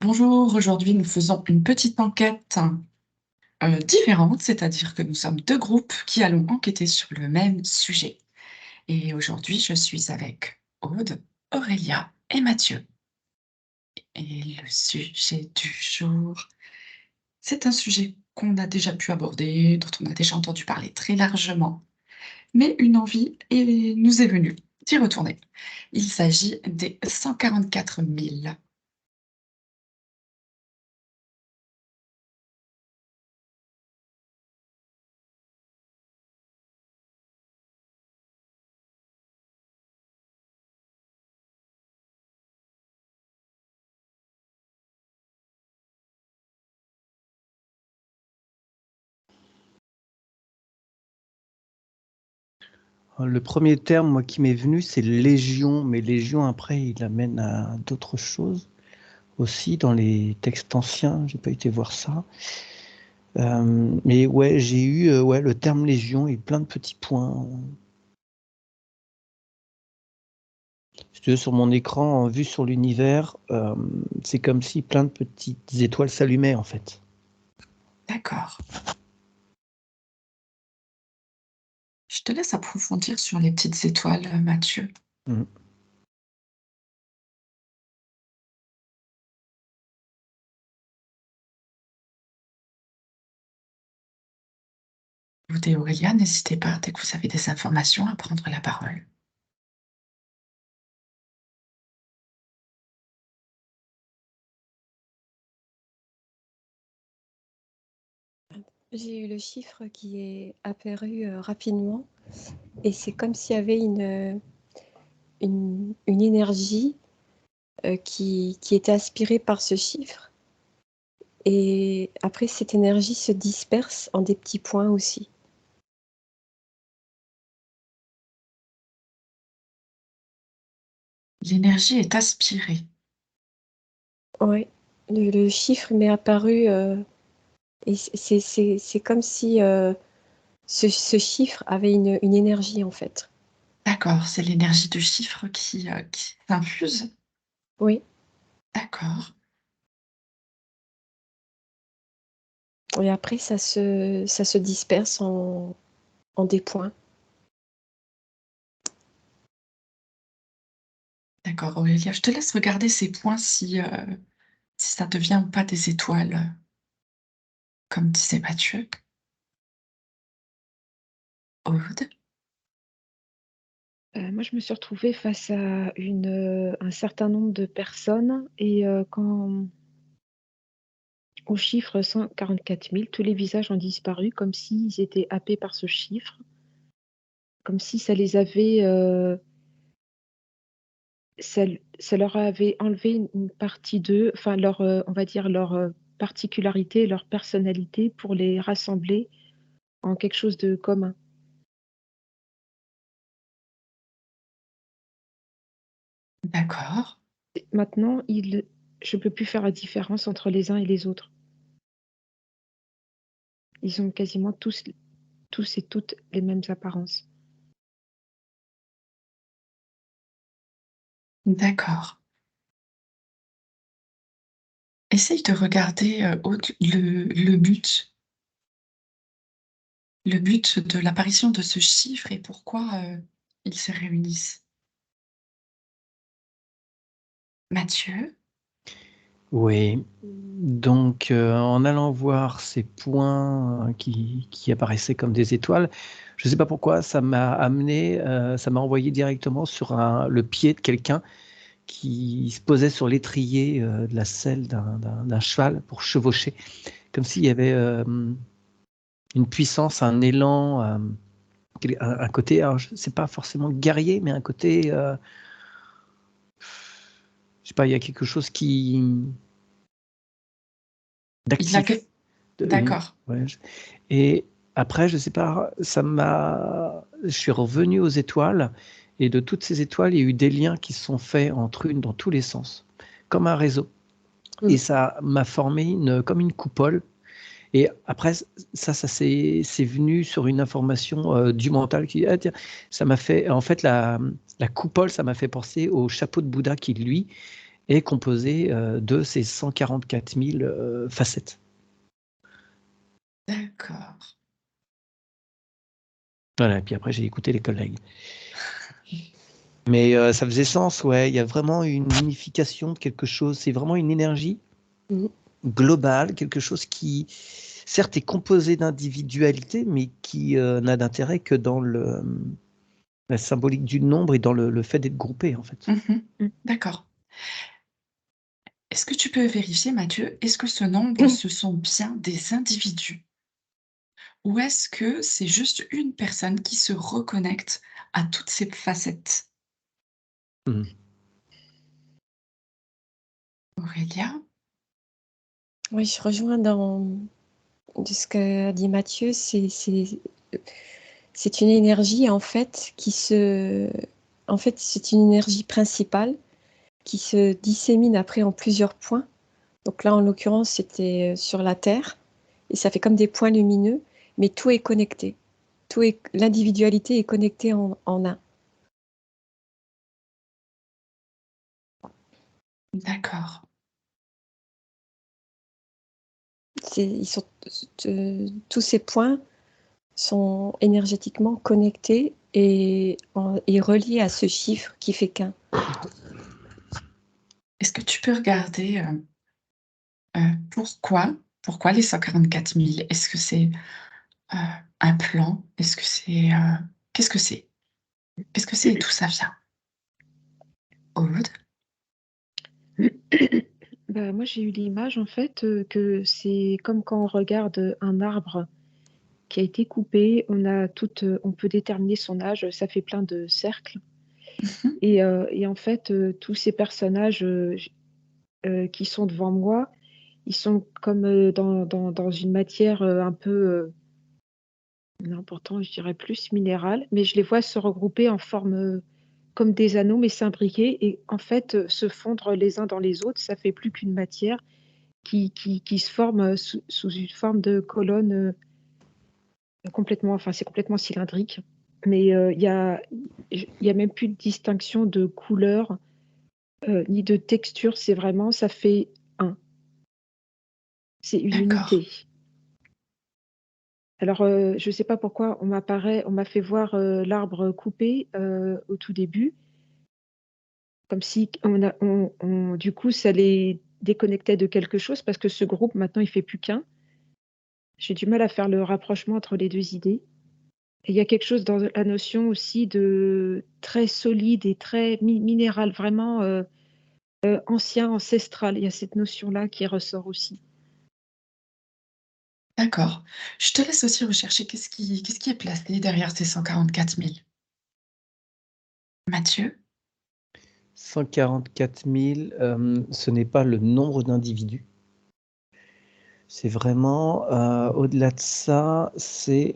Bonjour, aujourd'hui nous faisons une petite enquête différente, c'est-à-dire que nous sommes deux groupes qui allons enquêter sur le même sujet. Et aujourd'hui, je suis avec Aude, Aurélia et Mathieu. Et le sujet du jour, c'est un sujet qu'on a déjà pu aborder, dont on a déjà entendu parler très largement, mais une envie nous est venue d'y retourner. Il s'agit des 144 000. Le premier terme, moi, qui m'est venu, c'est légion, mais légion, après, il amène à d'autres choses aussi dans les textes anciens. J'ai pas été voir ça. Mais ouais, j'ai eu le terme légion et plein de petits points. Si tu veux, sur mon écran, vu sur l'univers, c'est comme si plein de petites étoiles s'allumaient, en fait. D'accord. Je te laisse approfondir sur les petites étoiles, Mathieu. Mm. Vous et Aurélia, n'hésitez pas, dès que vous avez des informations, à prendre la parole. J'ai eu le chiffre qui est apparu rapidement et c'est comme s'il y avait une énergie qui était aspirée par ce chiffre. Et après, cette énergie se disperse en des petits points aussi. L'énergie est aspirée. Ouais, le chiffre m'est apparu et c'est comme si ce chiffre avait une énergie en fait. D'accord, c'est l'énergie du chiffre qui s'infuse. Oui, D'accord. et après, ça se disperse en des points. D'accord, Aurélia, je te laisse regarder ces points si ça devient ou pas des étoiles, comme disait Mathieu. Aude, Moi, je me suis retrouvée face à un certain nombre de personnes et quand au chiffre 144 000, tous les visages ont disparu comme s'ils étaient happés par ce chiffre, comme si ça les avait, ça leur avait enlevé une partie d'eux, enfin leur, on va dire leur, particularité, leur personnalité pour les rassembler en quelque chose de commun. d'accord. Maintenant, je peux plus faire la différence entre les uns et les autres. Ils ont quasiment tous et toutes les mêmes apparences. D'accord. Essaye de regarder, Aude, le but de l'apparition de ce chiffre et pourquoi ils se réunissent. Mathieu? Oui, donc en allant voir ces points qui apparaissaient comme des étoiles, je ne sais pas pourquoi, ça m'a amené, ça m'a envoyé directement sur le pied de quelqu'un qui se posait sur l'étrier de la selle d'un cheval pour chevaucher, comme s'il y avait une puissance, un élan, un côté, alors je sais pas forcément guerrier, mais un côté, je sais pas, il y a quelque chose Il a que... d'actif. D'accord. Ouais, et après, je sais pas, je suis revenu aux étoiles, et de toutes ces étoiles, il y a eu des liens qui se sont faits entre une dans tous les sens, comme un réseau. Et ça m'a formé comme une coupole. Et après, c'est venu sur une information du mental qui, ah, tiens, ça m'a fait, en fait, la coupole, ça m'a fait penser au chapeau de Bouddha qui, lui, est composé de ces 144 000 facettes. D'accord. Voilà, et puis après, j'ai écouté les collègues. Mais ça faisait sens, ouais. Il y a vraiment une unification de quelque chose. C'est vraiment une énergie Mhm. globale, quelque chose qui, certes, est composé d'individualité, mais qui n'a d'intérêt que dans la symbolique du nombre et dans le fait d'être groupé, en fait. D'accord. Est-ce que tu peux vérifier, Mathieu, est-ce que ce nombre, ce sont bien des individus? Ou est-ce que c'est juste une personne qui se reconnecte à toutes ces facettes? Mhm. Aurélia? Oui, je rejoins dans de ce qu'a dit Mathieu. C'est une énergie, en fait, En fait, c'est une énergie principale qui se dissémine après en plusieurs points. Donc là, en l'occurrence, c'était sur la Terre. Et ça fait comme des points lumineux, mais tout est connecté. L'individualité est connectée en un. D'accord. Tous ces points sont énergétiquement connectés et reliés à ce chiffre qui fait qu'un. Est-ce que tu peux regarder, pourquoi les 144 000? Est-ce que c'est, heu, un plan? Est-ce que c'est, qu'est-ce que c'est? Qu'est-ce que c'est et d'où ça vient? Aude? Bah, moi, j'ai eu l'image, en fait, que c'est comme quand on regarde un arbre qui a été coupé, on peut déterminer son âge, ça fait plein de cercles. Mmh. Et en fait, tous ces personnages qui sont devant moi, ils sont comme dans une matière un peu, non, pourtant, je dirais plus minérale, mais je les vois se regrouper en forme comme des anneaux, mais s'imbriquer et en fait se fondre les uns dans les autres. Ça fait plus qu'une matière qui se forme sous une forme de colonne complètement, enfin, c'est complètement cylindrique. Mais il y a même plus de distinction de couleur ni de texture. C'est vraiment, ça fait un. C'est une D'accord, unité. Alors, je ne sais pas pourquoi on m'a fait voir l'arbre coupé au tout début, comme si du coup, ça les déconnectait de quelque chose parce que ce groupe, maintenant, il fait plus qu'un. J'ai du mal à faire le rapprochement entre les 2 idées. Et il y a quelque chose dans la notion aussi de très solide et très minéral, vraiment, ancien, ancestral. Il y a cette notion-là qui ressort aussi. d'accord. Je te laisse aussi rechercher qu'est-ce qui est placé derrière ces 144 000? Mathieu? 144 000, ce n'est pas le nombre d'individus. C'est vraiment, au-delà de ça, c'est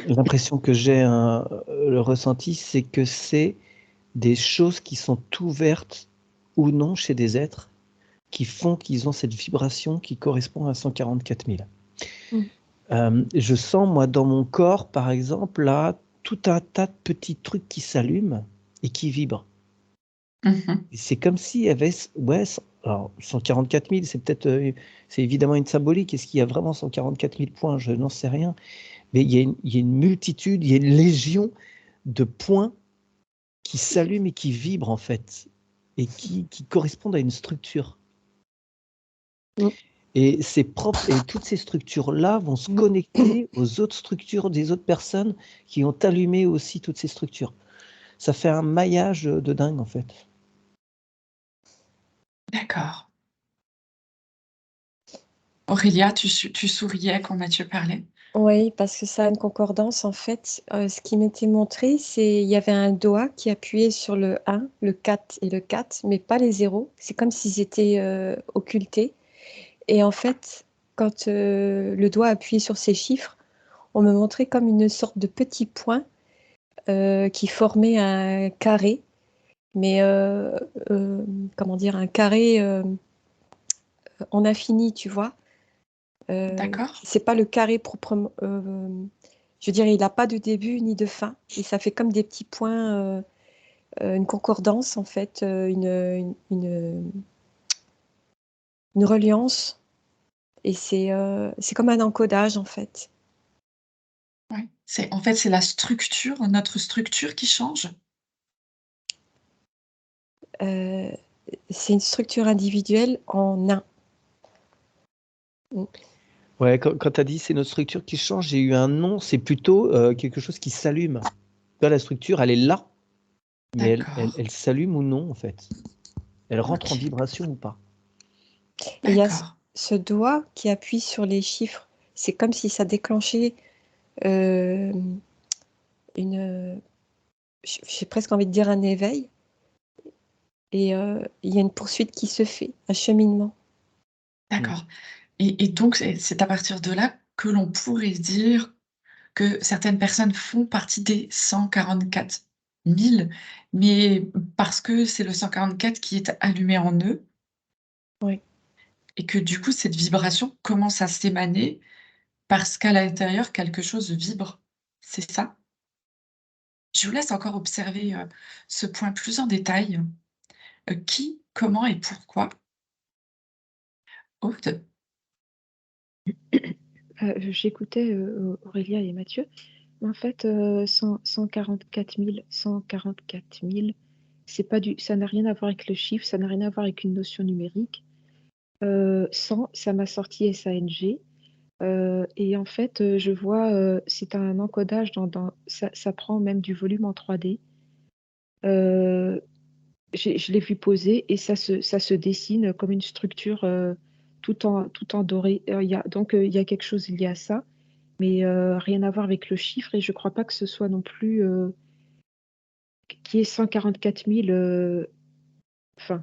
l'impression que j'ai, le ressenti, c'est que c'est des choses qui sont ouvertes ou non chez des êtres qui font qu'ils ont cette vibration qui correspond à 144 000. Je sens, moi, dans mon corps, par exemple, là, tout un tas de petits trucs qui s'allument et qui vibrent. Mmh. Et c'est comme s'il y avait, ouais, alors 144 000, c'est peut-être, c'est évidemment une symbolique. Est-ce qu'il y a vraiment 144 000 points? Je n'en sais rien. Mais il y a une multitude, il y a une légion de points qui s'allument et qui vibrent, en fait, et qui correspondent à une structure. Mm. Et toutes ces structures-là vont se connecter aux autres structures des autres personnes qui ont allumé aussi toutes ces structures. Ça fait un maillage de dingue, en fait. D'accord. Aurélia, tu souriais quand Mathieu parlait? Oui, parce que ça a une concordance. En fait, ce qui m'était montré, il y avait un doigt qui appuyait sur le 1, le 4 et le 4, mais pas les zéros. C'est comme s'ils étaient occultés. Et en fait, quand le doigt appuyait sur ces chiffres, on me montrait comme une sorte de petit point qui formait un carré, mais comment dire, un carré en infini, tu vois. D'accord. C'est pas le carré proprement. Je veux dire, il n'a pas de début ni de fin. Et ça fait comme des petits points une concordance, en fait, une reliance. Et c'est comme un encodage, en fait. Ouais. En fait, c'est la structure, notre structure qui change? C'est une structure individuelle en un. Ouais, quand tu as dit c'est notre structure qui change, j'ai eu un nom, c'est plutôt quelque chose qui s'allume. La structure, elle est là, mais elle s'allume ou non, en fait. Elle rentre en vibration ou pas. Et il y a ce doigt qui appuie sur les chiffres. C'est comme si ça déclenchait j'ai presque envie de dire un éveil. Et il y a une poursuite qui se fait, un cheminement. D'accord. Et donc, c'est à partir de là que l'on pourrait dire que certaines personnes font partie des 144 000, mais parce que c'est le 144 qui est allumé en eux. Oui. Et que du coup, cette vibration commence à s'émaner parce qu'à l'intérieur, quelque chose vibre. C'est ça? Je vous laisse encore observer ce point plus en détail. Qui, comment et pourquoi? Aude? J'écoutais Aurélia et Mathieu. En fait, 144 000, ça n'a rien à voir avec le chiffre, ça n'a rien à voir avec une notion numérique. 100, ça m'a sorti SANG. Et en fait, je vois, c'est un encodage ça prend même du volume en 3D. Je l'ai vu poser et ça se dessine comme une structure tout en doré. Il y a quelque chose lié à ça, mais rien à voir avec le chiffre et je ne crois pas que ce soit non plus qu'il y ait 144 000 enfin,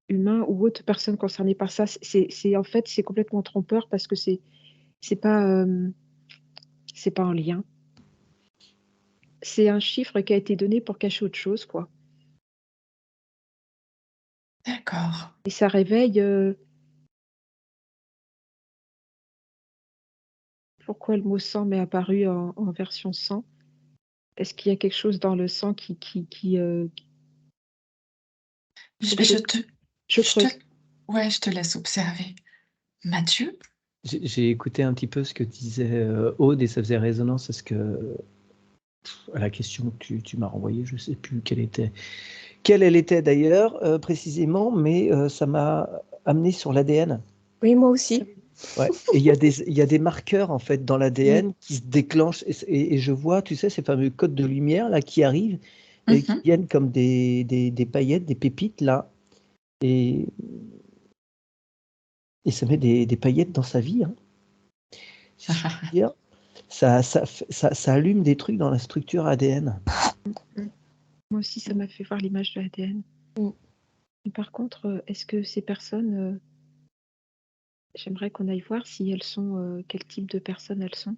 humains ou autres personnes concernées par ça. En fait, c'est complètement trompeur parce que c'est pas en lien. C'est un chiffre qui a été donné pour cacher autre chose, quoi. D'accord. Et ça réveille. Pourquoi le mot sang m'est apparu en version 100? Est-ce qu'il y a quelque chose dans le sang qui faut que je creuse. Ouais, je te laisse observer. Mathieu? J'ai écouté un petit peu ce que disait Aude et ça faisait résonance à la question que tu m'as renvoyée. Je ne sais plus quelle elle était d'ailleurs précisément, mais ça m'a amené sur l'ADN. Oui, moi aussi. Ouais. Et il y a des marqueurs en fait dans l'ADN qui se déclenchent et je vois, tu sais, ces fameux codes de lumière là qui arrivent et qui viennent comme des paillettes, des pépites là. Et ça met des paillettes dans sa vie. Hein. Si je puis dire, ça allume des trucs dans la structure ADN. Moi aussi, ça m'a fait voir l'image de l'ADN. Mais par contre, est-ce que ces personnes, j'aimerais qu'on aille voir si elles sont, quel type de personnes elles sont.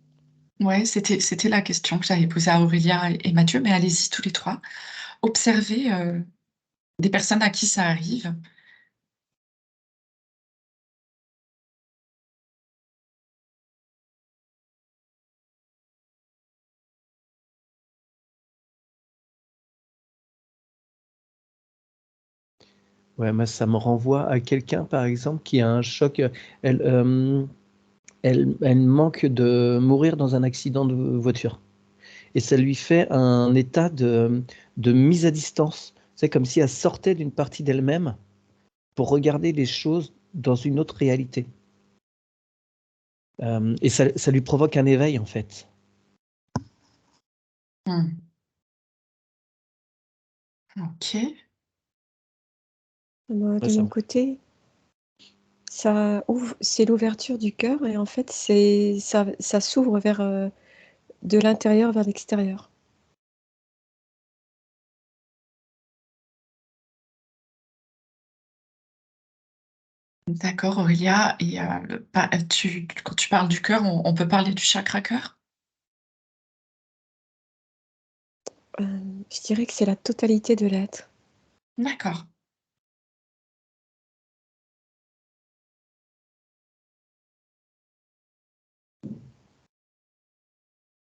Ouais, c'était la question que j'avais posée à Aurélia et Mathieu, mais allez-y tous les trois. Observez des personnes à qui ça arrive. Ouais, moi, ça me renvoie à quelqu'un, par exemple, qui a un choc. Elle manque de mourir dans un accident de voiture. Et ça lui fait un état de mise à distance. C'est comme si elle sortait d'une partie d'elle-même pour regarder les choses dans une autre réalité. Et ça lui provoque un éveil, en fait. Ok. Moi, de mon côté, c'est l'ouverture du cœur et en fait, ça s'ouvre vers de l'intérieur vers l'extérieur. D'accord, Aurélia. Et quand tu parles du cœur, on peut parler du chakra cœur? Je dirais que c'est la totalité de l'être. D'accord.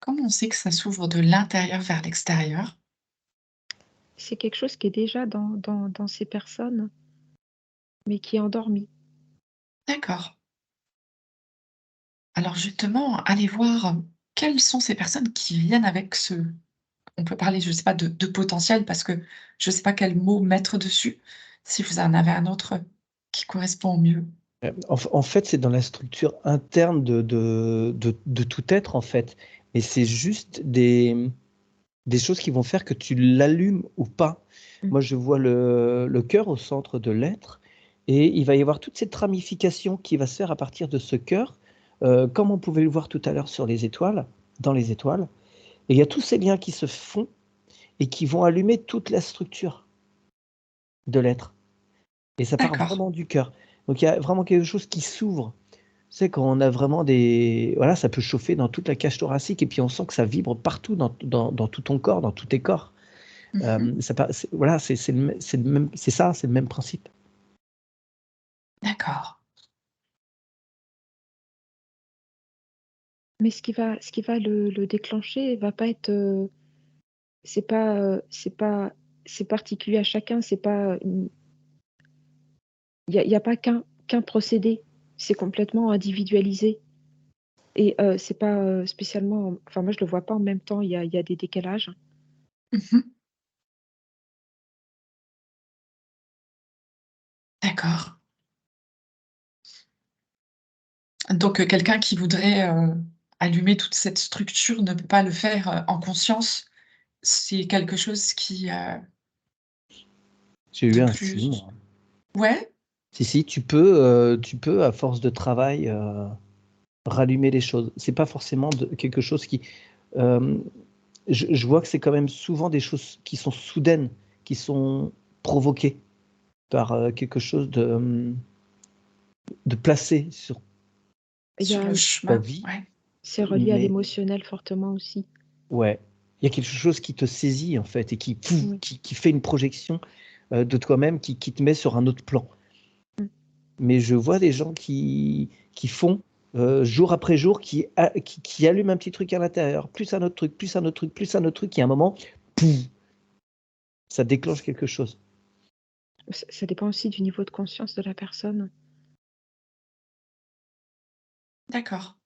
Comment on sait que ça s'ouvre de l'intérieur vers l'extérieur? c'est quelque chose qui est déjà dans ces personnes, mais qui est endormi. D'accord. Alors justement, allez voir quelles sont ces personnes qui viennent avec ce on peut parler, je ne sais pas, de potentiel parce que je ne sais pas quel mot mettre dessus. Si vous en avez un autre qui correspond au mieux. En fait, c'est dans la structure interne de tout être, en fait. Et c'est juste des choses qui vont faire que tu l'allumes ou pas. Mmh. Moi, je vois le cœur au centre de l'être et il va y avoir toute cette ramification qui va se faire à partir de ce cœur, comme on pouvait le voir tout à l'heure sur les étoiles, dans les étoiles. Et il y a tous ces liens qui se font et qui vont allumer toute la structure de l'être. Et ça part D'accord. vraiment du cœur. Donc il y a vraiment quelque chose qui s'ouvre. Tu sais, quand on a vraiment des... Voilà, ça peut chauffer dans toute la cage thoracique et puis on sent que ça vibre partout dans tout ton corps, dans tous tes corps. Mmh. Voilà, c'est ça, c'est le même principe. D'accord. Mais ce qui va le déclencher va pas être, c'est particulier à chacun, c'est pas une il y a pas qu'un procédé, c'est complètement individualisé et c'est pas, spécialement enfin moi je le vois pas en même temps, il y a des décalages. Mmh. D'accord. Donc quelqu'un qui voudrait, allumer toute cette structure ne peut pas le faire, en conscience. C'est quelque chose qui, J'ai eu de un signe, plus moi. ouais? Si, tu peux, à force de travail, rallumer les choses. C'est pas forcément quelque chose qui... euh, je vois que c'est quand même souvent des choses qui sont soudaines, qui sont provoquées par quelque chose de placé sur Il y Sur a le ta chemin, vie, ouais. C'est relié à mais l'émotionnel fortement aussi. ouais, il y a quelque chose qui te saisit en fait et qui, pouf, Oui. qui fait une projection de toi-même, qui te met sur un autre plan. Mmh. Mais je vois des gens qui font jour après jour, qui allument un petit truc à l'intérieur, plus un autre truc, plus un autre truc, plus un autre truc, et à un moment, pouf, ça déclenche quelque chose. Ça dépend aussi du niveau de conscience de la personne. D'accord.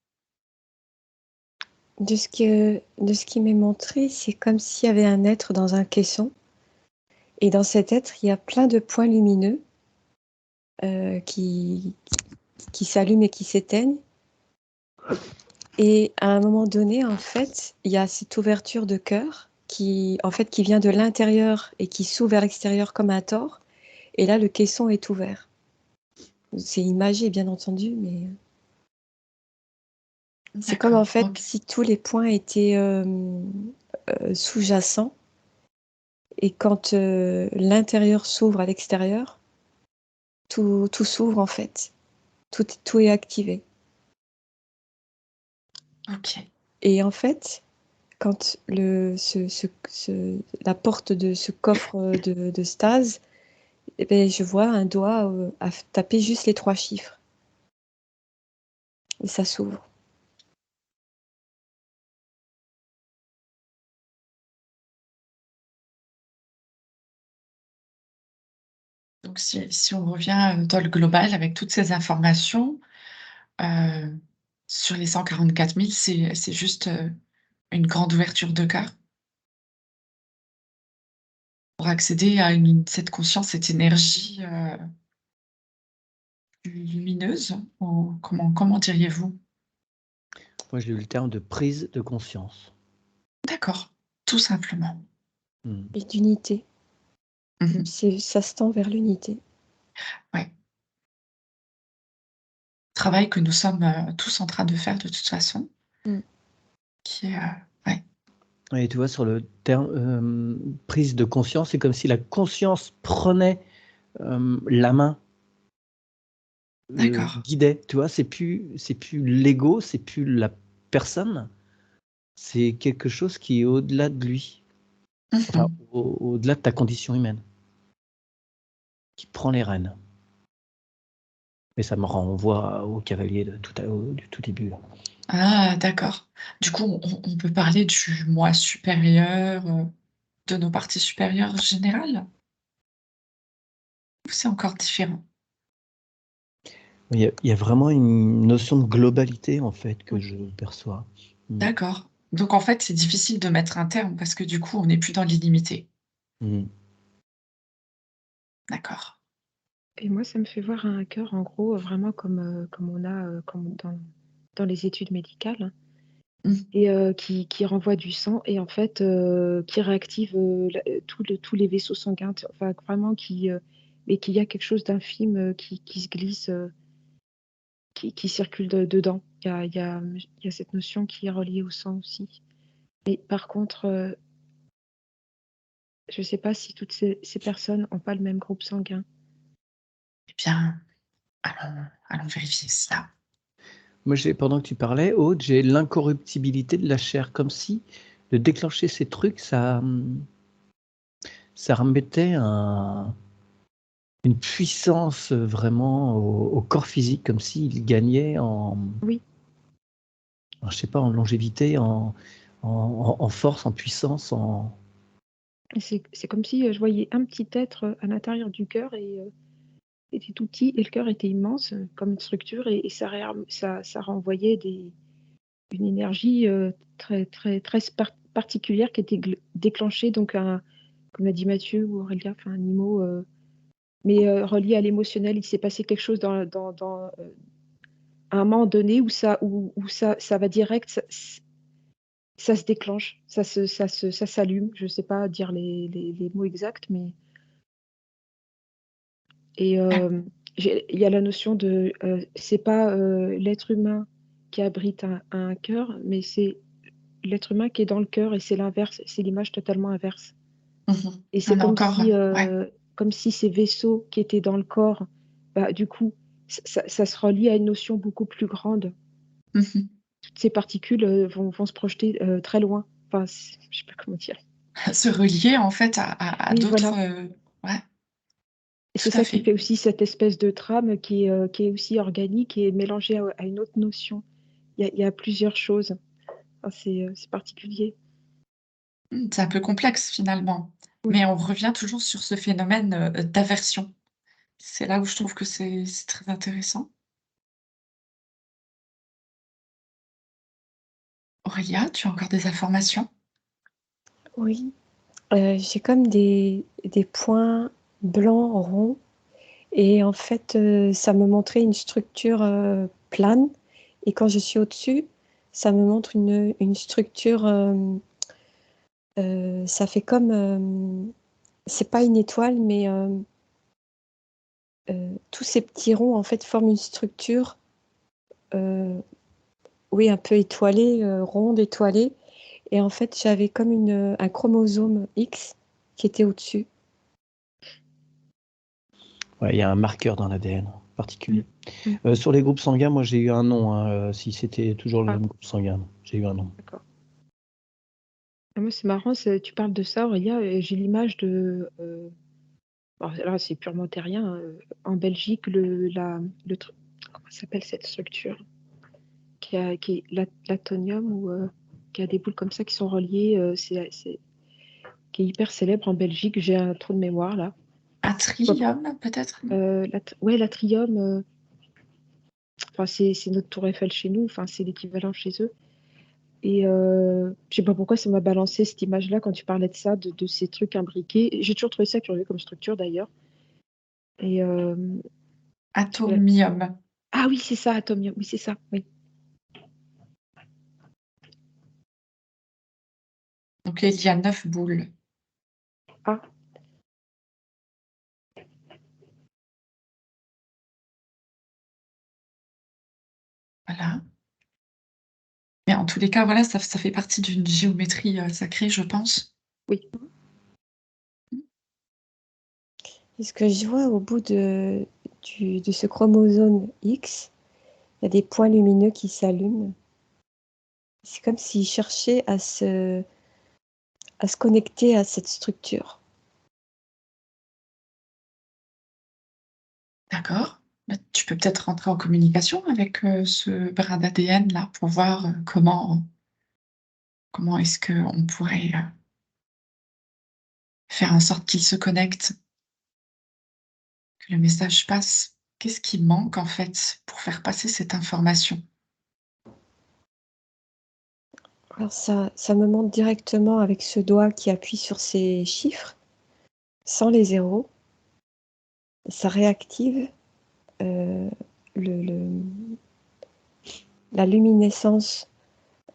De ce qui m'est montré, c'est comme s'il y avait un être dans un caisson et dans cet être, il y a plein de points lumineux, qui s'allument et qui s'éteignent et à un moment donné, en fait, il y a cette ouverture de cœur qui vient de l'intérieur et qui s'ouvre vers l'extérieur comme un tore et là, le caisson est ouvert. C'est imagé, bien entendu, mais c'est comme, en D'accord, fait, OK. si tous les points étaient, sous-jacents et quand, l'intérieur s'ouvre à l'extérieur, tout s'ouvre, en fait. Tout est activé OK. et en fait, quand la porte de ce coffre, de stase, et beh, je vois un doigt, à taper juste les 3 chiffres et ça s'ouvre. Donc si on revient, dans le global avec toutes ces informations, heu, sur les 144 000, c'est juste, une grande ouverture de cœur pour accéder à cette conscience, cette énergie, plus lumineuse? Ou comment diriez-vous? Moi, j'ai eu le terme de prise de conscience. D'accord, tout simplement. Hmm. Et d'unité. Mmh. Ça se tend vers l'unité. Ouais. Travail que nous sommes, tous en train de faire de toute façon, Mmh. qui est, ouais, Et tu vois, sur le terme prise de conscience, c'est comme si la conscience prenait la main, d'accord. guidait. Tu vois, c'est plus l'ego, c'est plus la personne, c'est quelque chose qui est au-delà de lui, enfin, Mmh. au-delà de ta condition humaine, qui prend les rênes. Et ça me renvoie au cavalier du tout début, là. Ah d'accord. Du coup, on peut parler du moi supérieur, de nos parties supérieures générales? Ou c'est encore différent? Il y a vraiment une notion de globalité, en fait, que Oui. je perçois. D'accord. Donc en fait, c'est difficile de mettre un terme parce que du coup, on n'est plus dans l'illimité. Mmh. D'accord. Et moi, ça me fait voir un cœur, en gros, vraiment comme on a comme dans les études médicales, Mmh. et qui renvoie du sang, et en fait, qui réactive tous les vaisseaux sanguins, enfin vraiment et qu'il y a quelque chose d'infime qui se glisse, qui circule dedans. Il y a cette notion qui est reliée au sang aussi. Mais par contre, je ne sais pas si toutes ces personnes n'ont pas le même groupe sanguin. Eh bien, allons vérifier cela. Moi, pendant que tu parlais, Aude, j'ai l'incorruptibilité de la chair, comme si de déclencher ces trucs, ça remettait une puissance vraiment au corps physique, comme s'il gagnait Oui, je sais pas, en longévité, en force, en puissance, et c'est comme si, je voyais un petit être, à l'intérieur du cœur, et était tout petit, et le cœur était immense, comme une structure, et ça renvoyait une énergie, très particulière qui était déclenchée, donc comme l'a dit Mathieu ou Aurélia, enfin Nimo, mais relié à l'émotionnel. Il s'est passé quelque chose à un moment donné où ça va direct, ça se déclenche, ça s'allume. Je ne sais pas dire les mots exacts, mais et il y a la notion de, c'est pas, l'être humain qui abrite un cœur, mais c'est l'être humain qui est dans le cœur, et c'est l'inverse, c'est l'image totalement inverse. Mmh. Et c'est On a encore ouais. comme si ces vaisseaux qui étaient dans le corps, bah, du coup, ça se relie à une notion beaucoup plus grande. Mmh. Toutes ces particules, vont se projeter, très loin. Enfin, je sais pas comment dire. Se relier en fait à Oui, d'autres, voilà, ouais, et c'est tout à ça qui fait. fait aussi cette espèce de trame qui est aussi organique et mélangée à une autre notion. Il y a plusieurs choses. Enfin, c'est particulier. C'est un peu complexe finalement, Oui. mais on revient toujours sur ce phénomène, d'aversion. C'est là où je trouve que c'est très intéressant. Aurélia, tu as encore des informations? Oui, j'ai comme des points blancs ronds, et en fait, ça me montrait une structure, plane, et quand je suis au-dessus, ça me montre une structure, ça fait comme, c'est pas une étoile, mais tous ces petits ronds, en fait, forment une structure, heu, oui, un peu étoilée, ronde, étoilée, et en fait, j'avais comme un chromosome X qui était au-dessus. ouais, il y a un marqueur dans l'ADN Mmh. particulier. Mmh. Sur les groupes sanguins, moi, j'ai eu un nom, hein, si c'était toujours le Ah, même groupe sanguin, j'ai eu un nom. d'accord. Ah, moi, c'est marrant, tu parles de ça, Aurélia, et j'ai l'image de, bon, là, c'est purement terrien, en Belgique, comment s'appelle cette structure? Qui est l'atonium, ou qui a des boules comme ça qui sont reliées, qui est hyper célèbre en Belgique. J'ai un trou de mémoire là. Je vois Atrium peut-être? ouais, l'Atrium, enfin c'est notre tour Eiffel chez nous, enfin c'est l'équivalent chez eux, et je sais pas pourquoi ça m'a balancé cette image-là quand tu parlais de ça, de ces trucs imbriqués. J'ai toujours trouvé ça curieux comme structure d'ailleurs, et ouais. Atomium. Ah oui, c'est ça, atomium, oui, c'est ça, oui. Donc il y a 9 boules. Ah, Voilà. Mais en tous les cas, voilà, ça fait partie d'une géométrie, sacrée, je pense. oui. Et ce que je vois au bout de ce chromosome X, il y a des points lumineux qui s'allument. C'est comme s'ils cherchaient à se connecter à cette structure. D'accord. Bah, tu peux peut-être rentrer en communication avec, ce brin d'ADN là pour voir, comment est-ce qu'on pourrait, faire en sorte qu'il se connecte, que le message passe? Qu'est-ce qui manque, en fait, pour faire passer cette information? Alors ça me montre directement avec ce doigt qui appuie sur ces chiffres, sans les zéros. Ça réactive, le la luminescence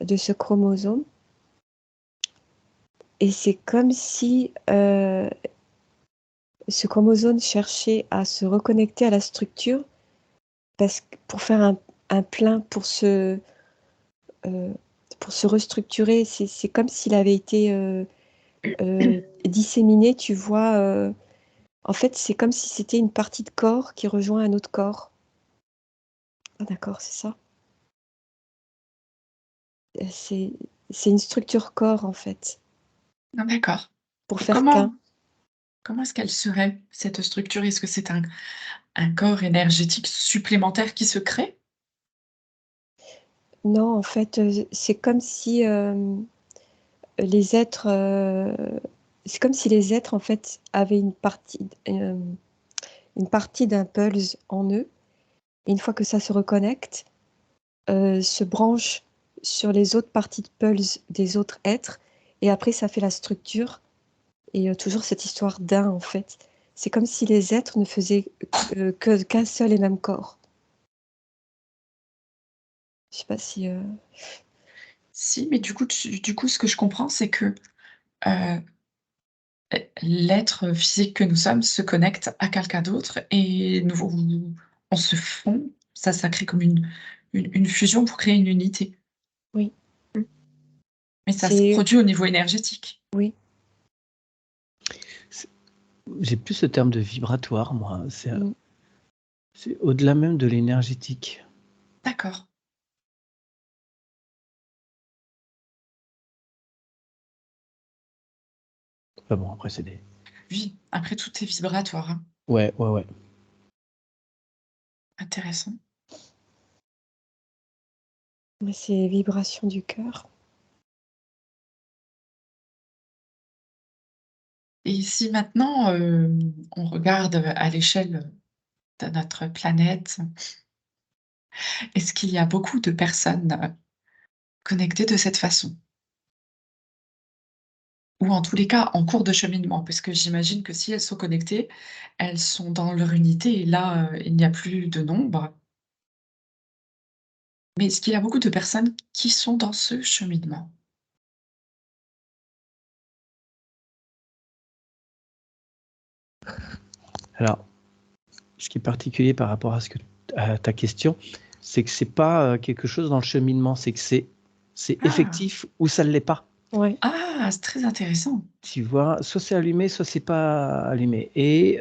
de ce chromosome et c'est comme si, ce chromosome cherchait à se reconnecter à la structure parce que pour faire un plein, pour se restructurer. C'est comme s'il avait été, disséminé, tu vois? En fait, c'est comme si c'était une partie de corps qui rejoint un autre corps. Ah d'accord, c'est ça. C'est une structure corps, en fait, Ah d'accord. pour Et faire qu'un. comment est-ce qu'elle serait, cette structure? Est-ce que c'est un corps énergétique supplémentaire qui se crée? Non, en fait, c'est comme si, les êtres, c'est comme si les êtres, en fait, avaient une partie d'un pulse en eux et une fois que ça se reconnecte, se branche sur les autres parties de pulse des autres êtres et après ça fait la structure et toujours cette histoire d'un, en fait. C'est comme si les êtres ne faisaient, qu'un seul et même corps. Je sais pas si, Si, mais du coup, ce que je comprends, c'est que, heu, l'être physique que nous sommes se connecte à quelqu'un d'autre et nous on se fond, ça crée comme une fusion pour créer une unité. oui, Mmh. Mais ça se c'est produit au niveau énergétique. oui, C'est- J'ai plus ce terme de vibratoire, moi. mmh, C'est au-delà même de l'énergétique. D'accord. Enfin bon, après, c'est des. Oui, après tout est vibratoire, hein. Ouais, ouais, ouais. Intéressant. mais c'est vibration du cœur. Et si maintenant, on regarde à l'échelle de notre planète, est-ce qu'il y a beaucoup de personnes, connectées de cette façon? Ou en tous les cas, en cours de cheminement? Parce que j'imagine que si elles sont connectées, elles sont dans leur unité et là, il n'y a plus de nombre. Mais est-ce qu'il y a beaucoup de personnes qui sont dans ce cheminement? Alors, ce qui est particulier par rapport à ta question, c'est que c'est pas quelque chose dans le cheminement, c'est que c'est Ah! effectif ou ça ne l'est pas. Ouais, Ah! C'est très intéressant. Tu vois, soit c'est allumé, soit c'est pas allumé. Et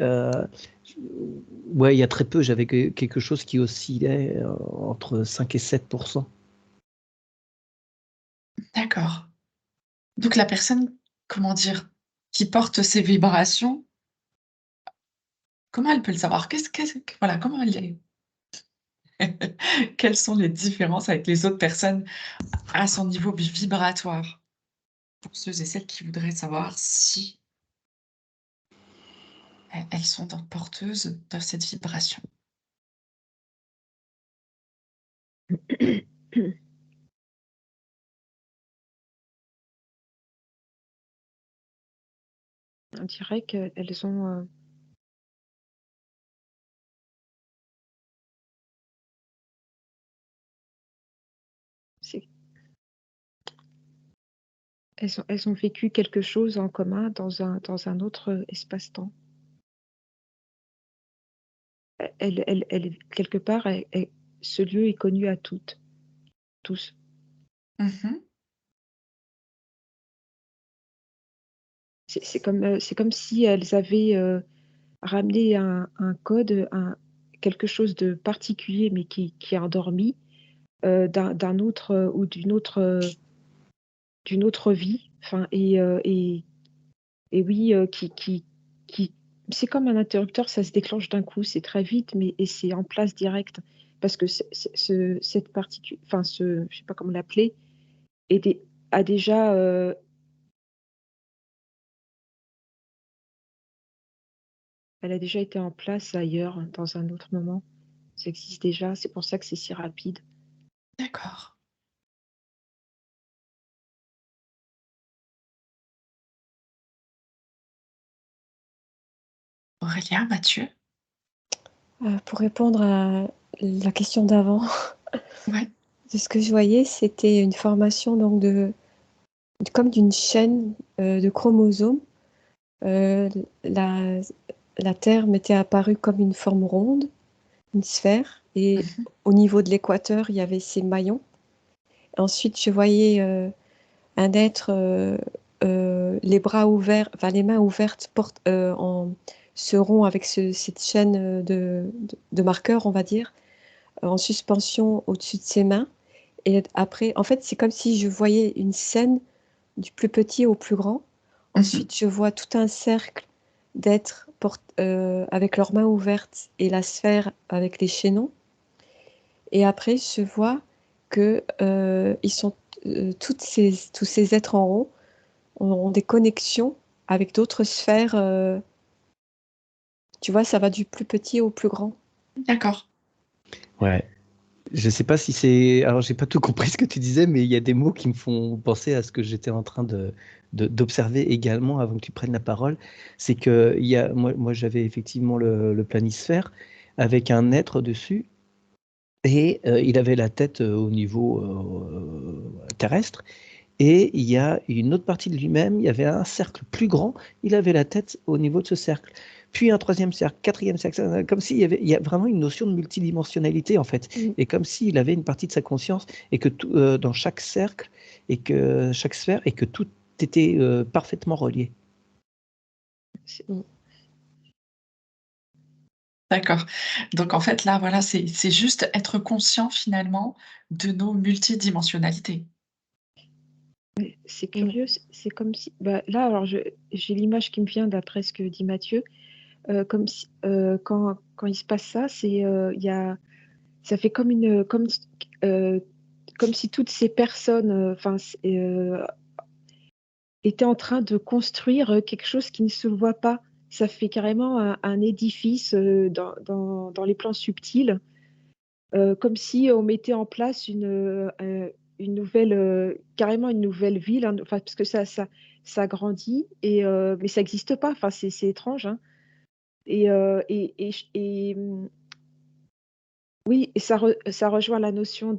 ouais, il y a très peu, j'avais quelque chose qui oscillait entre 5 et 7%. D'accord. Donc la personne, comment dire, qui porte ces vibrations, comment elle peut le savoir? Qu'est-ce voilà, comment elle est quelles sont les différences avec les autres personnes à son niveau vibratoire? Pour ceux et celles qui voudraient savoir si elles sont porteuses de cette vibration. On dirait qu'elles ont, c'est elles ont vécu quelque chose en commun dans un autre espace-temps. Quelque part, ce lieu est connu à toutes, tous. Mmh. C'est comme si elles avaient, ramené un code, quelque chose de particulier, mais qui est endormi, d'un autre, ou d'une autre vie. Enfin et oui, qui c'est comme un interrupteur, ça se déclenche d'un coup, c'est très vite, mais c'est en place direct. Parce que cette enfin je sais pas comment l'appeler, est dé a déjà, Elle a déjà été en place ailleurs, dans un autre moment. Ça existe déjà, c'est pour ça que c'est si rapide. D'accord. Aurélia, Mathieu? Pour répondre à la question d'avant, Ouais. de ce que je voyais, c'était une formation donc comme d'une chaîne de chromosomes. La, la Terre m'était apparue comme une forme ronde, une sphère, et Mhm. au niveau de l'équateur, il y avait ces maillons. Ensuite, je voyais un être, les bras ouverts, enfin les mains ouvertes, ce rond avec cette chaîne de marqueurs, on va dire, en suspension au-dessus de ses mains. Et après, en fait, c'est comme si je voyais une scène du plus petit au plus grand. Mhm. Ensuite, je vois tout un cercle d'êtres avec leurs mains ouvertes et la sphère avec les chaînons. Et après, je vois que ils sont tous ces êtres en haut ont des connexions avec d'autres sphères. Tu vois, ça va du plus petit au plus grand. D'accord. Ouais. Je sais pas si c'est. Alors, j'ai pas tout compris ce que tu disais, mais il y a des mots qui me font penser à ce que j'étais en train d'observer également avant que tu prennes la parole. C'est que moi j'avais effectivement le planisphère avec un être dessus et il avait la tête au niveau terrestre. Et il y a une autre partie de lui-même, il y avait un cercle plus grand, il avait la tête au niveau de ce cercle. Puis un troisième cercle, quatrième cercle, comme il y a vraiment une notion de multidimensionnalité en fait. Mm. Et comme s'il avait une partie de sa conscience et que tout, dans chaque cercle et que chaque sphère et que tout était parfaitement relié. Mm. D'accord. Donc en fait, là, voilà, c'est juste être conscient finalement de nos multidimensionnalités. C'est Mm. curieux, c'est comme si. Bah, là, alors, j'ai l'image qui me vient d'après ce que dit Mathieu. Comme si, quand il se passe ça, ça fait comme si toutes ces personnes, étaient en train de construire quelque chose qui ne se voit pas. Ça fait carrément un édifice dans les plans subtils, comme si on mettait en place une nouvelle, carrément une nouvelle ville, hein, enfin, parce que ça grandit, mais ça n'existe pas. Enfin, c'est étrange, hein. Oui, et ça rejoint la notion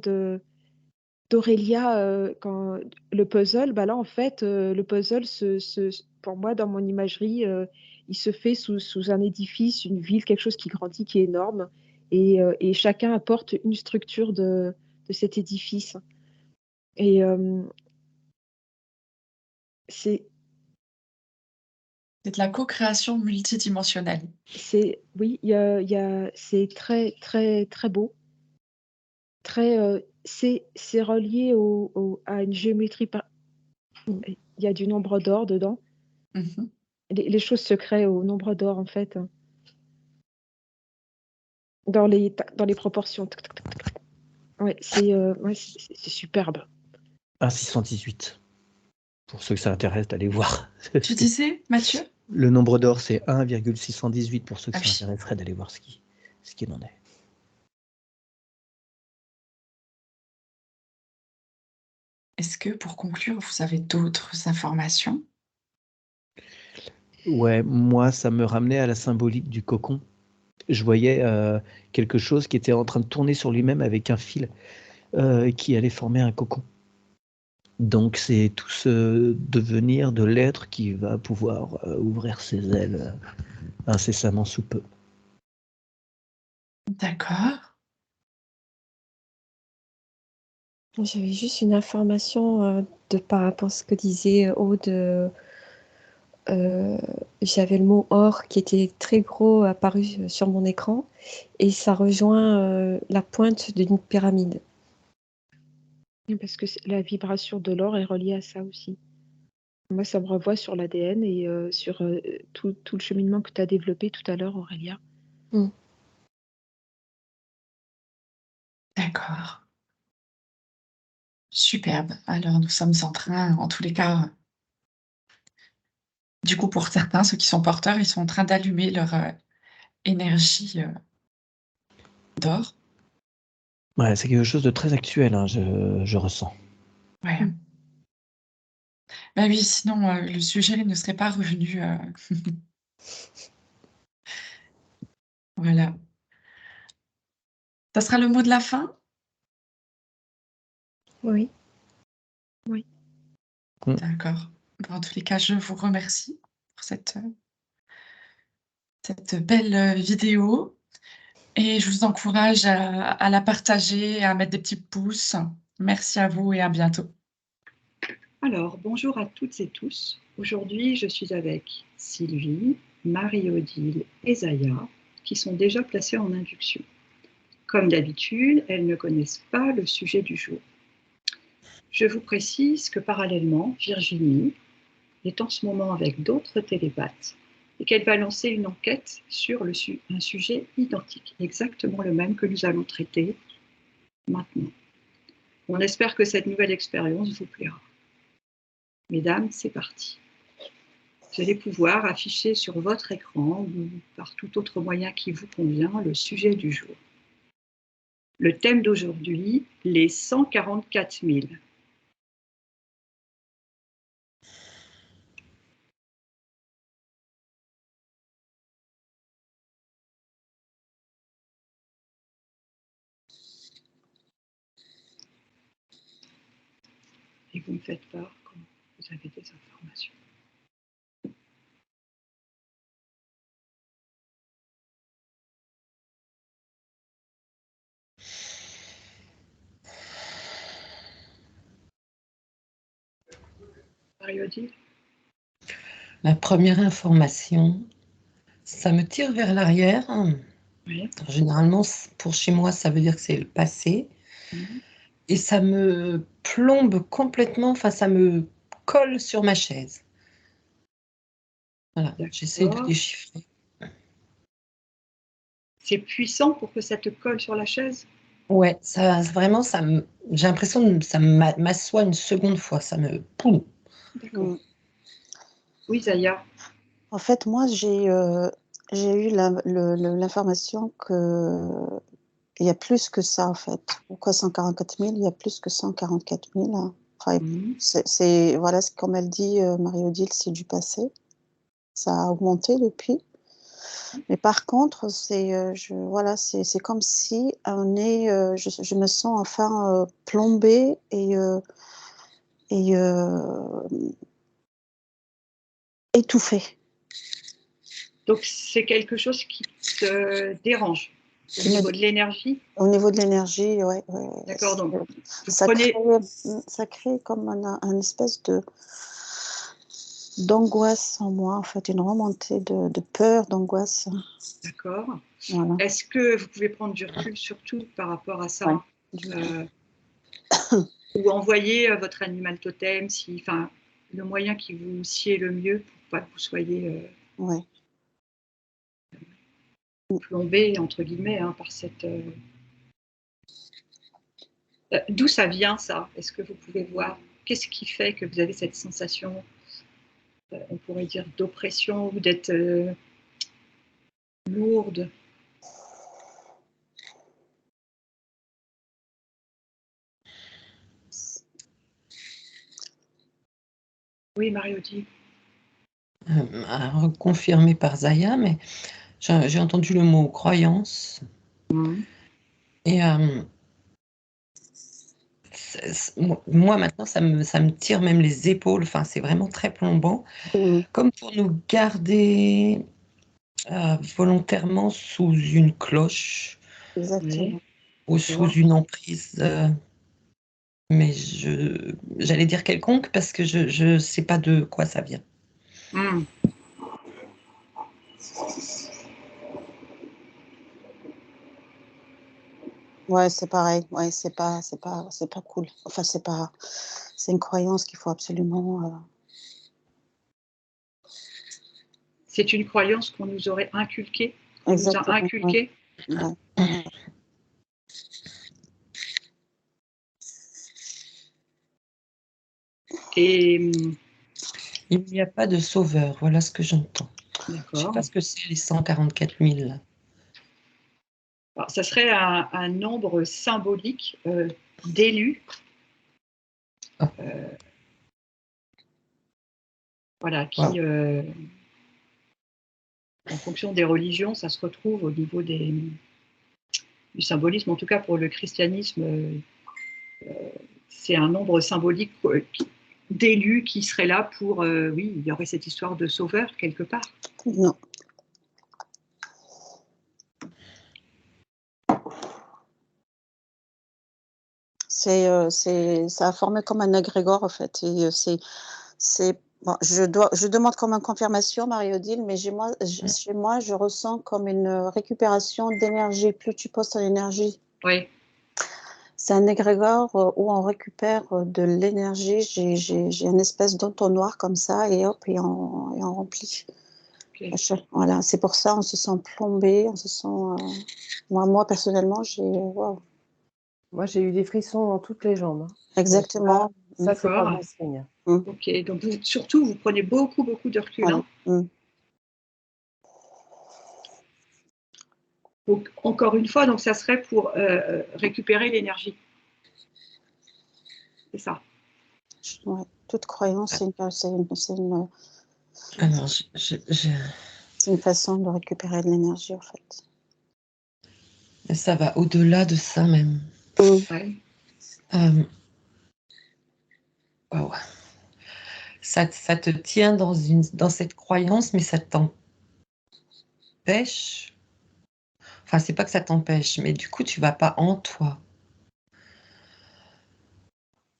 d'Aurélia, quand le puzzle, bah, là, en fait, le puzzle pour moi, dans mon imagerie, il se fait sous un édifice, une ville, quelque chose qui grandit, qui est énorme, et chacun apporte une structure de cet édifice. Et c'est C'est de la co-création multidimensionnelle. oui, c'est très, très, très beau, très, c'est relié à une géométrie Mm. il y a du nombre d'or dedans. Mhm. Les choses se créent au nombre d'or, en fait, dans les proportions. Tac, tac, tac, tac, tac. Ouais, c'est superbe. 1,618. Pour ceux que ça intéresse d'aller voir. Tu disais, Mathieu? Le nombre d'or, c'est 1,618 pour ceux que Ah ça oui. intéresserait d'aller voir ce qu'il en est. Est-ce que pour conclure, vous avez d'autres informations? Ouais, moi, ça me ramenait à la symbolique du cocon. Je voyais quelque chose qui était en train de tourner sur lui-même avec un fil qui allait former un cocon. Donc c'est tout ce devenir de l'être qui va pouvoir ouvrir ses ailes incessamment sous peu. D'accord. J'avais juste une information par rapport à ce que disait Aude. Euh, J'avais le mot or qui était très gros apparu sur mon écran et ça rejoint la pointe d'une pyramide. Parce que la vibration de l'or est reliée à ça aussi. Moi, ça me revoit sur l'ADN et sur tout le cheminement que tu as développé tout à l'heure, Aurélia. Mm. D'accord. Superbe. Alors, nous sommes en train, en tous les cas, du coup, pour certains, ceux qui sont porteurs, ils sont en train d'allumer énergie d'or. Ouais, c'est quelque chose de très actuel, hein, je ressens. Ouais. Mm. Bah oui, sinon le sujet ne serait pas revenu. Voilà. Ça sera le mot de la fin? Oui. Oui. D'accord. Bon, en tous les cas, je vous remercie pour cette belle vidéo et je vous encourage à la partager, à mettre des petits pouces. Merci à vous et à bientôt. Alors, bonjour à toutes et tous. Aujourd'hui, je suis avec Sylvie, Marie-Odile et Zaya, qui sont déjà placées en induction. Comme d'habitude, elles ne connaissent pas le sujet du jour. Je vous précise que parallèlement, Virginie est en ce moment avec d'autres télépathes et qu'elle va lancer une enquête sur un sujet identique, exactement le même que nous allons traiter maintenant. On espère que cette nouvelle expérience vous plaira. Mesdames, c'est parti. Vous allez pouvoir afficher sur votre écran ou par tout autre moyen qui vous convient le sujet du jour. Le thème d'aujourd'hui, les 144 000. Et vous me faites part quand vous avez des informations. Marie-Odile ? La première information, ça me tire vers l'arrière. Oui. Généralement, pour chez moi, ça veut dire que c'est le passé. Mhm. Et ça me plombe complètement, enfin, ça me colle sur ma chaise. Voilà, j'essaie de D'accord. déchiffrer. C'est puissant pour que ça te colle sur la chaise ? Ouais, ça, vraiment, j'ai l'impression que ça m'assoit une seconde fois. Ça me... Poum. D'accord. Mm. Oui, Zaya. En fait, moi, j'ai eu l'information qu'il y a plus que ça, en fait. Pourquoi 144 000? Il y a plus que 144 000. Hein. Enfin, Mhm. voilà, comme elle dit, Marie-Odile, c'est du passé. Ça a augmenté depuis. Mais par contre, voilà, c'est comme si je me sens enfin plombée et étouffée. Donc, c'est quelque chose qui te dérange au niveau de l'énergie ? Au niveau de l'énergie, ouais. D'accord, donc Ça crée comme un espèce d'angoisse en moi, en fait, une remontée de peur, d'angoisse. D'accord. Voilà. Est-ce que vous pouvez prendre du recul surtout par rapport à ça, Ouais. ou envoyer votre animal totem, le moyen qui vous sied le mieux pour pas que vous soyez Ouais. plombé entre guillemets par cette. D'où ça vient ça ? Est-ce que vous pouvez voir ? Qu'est-ce qui fait que vous avez cette sensation, on pourrait dire d'oppression ou d'être lourde ? Oui, Marie-Odile. Confirmé par Zaya, mais j'ai entendu le mot croyance. Et moi, maintenant, ça me tire même les épaules. Enfin, c'est vraiment très plombant. Comme pour nous garder volontairement sous une cloche. Exactement. Ou sous une emprise. Mais j'allais dire quelconque parce que je sais pas de quoi ça vient. Ouais, c'est pareil. Ouais, c'est pas cool. Enfin, c'est une croyance qu'il faut absolument. C'est une croyance qu'on nous aurait inculquée, qu'on nous a Exactement. inculquée. Ouais. Et Il n'y a pas de sauveur, voilà ce que j'entends. d'accord. Je sais pas ce que c'est les 144 000. Alors, ça serait un nombre symbolique d'élus. Voilà, qui, en fonction des religions, ça se retrouve au niveau du symbolisme. En tout cas, pour le christianisme, c'est un nombre symbolique d'élus qui seraient là pour... oui, il y aurait cette histoire de sauveur quelque part. Non. Ça a formé comme un agrégore, en fait. Et bon, je demande comme une confirmation, Marie-Odile, mais chez moi, je ressens comme une récupération d'énergie. Plus tu poses ton énergie. Oui. C'est un égrégore où on récupère de l'énergie. J'ai une espèce d'entonnoir comme ça, et hop, et on remplit. Okay. Voilà, c'est pour ça, on se sent plombé, on se sent... Moi, personnellement, wow. Moi, j'ai eu des frissons dans toutes les jambes. Exactement. Ça c'est pas bon signe. Ok, donc surtout, vous prenez beaucoup de recul. Voilà. Donc, encore une fois, donc ça serait pour récupérer l'énergie. C'est ça. Ouais, toute croyance, c'est une façon de récupérer de l'énergie, en fait. Ça va au-delà de ça même. Ouais. Wow. Ça te tient dans cette croyance, mais ça t'empêche. Enfin, c'est pas que ça t'empêche, mais du coup, tu vas pas en toi.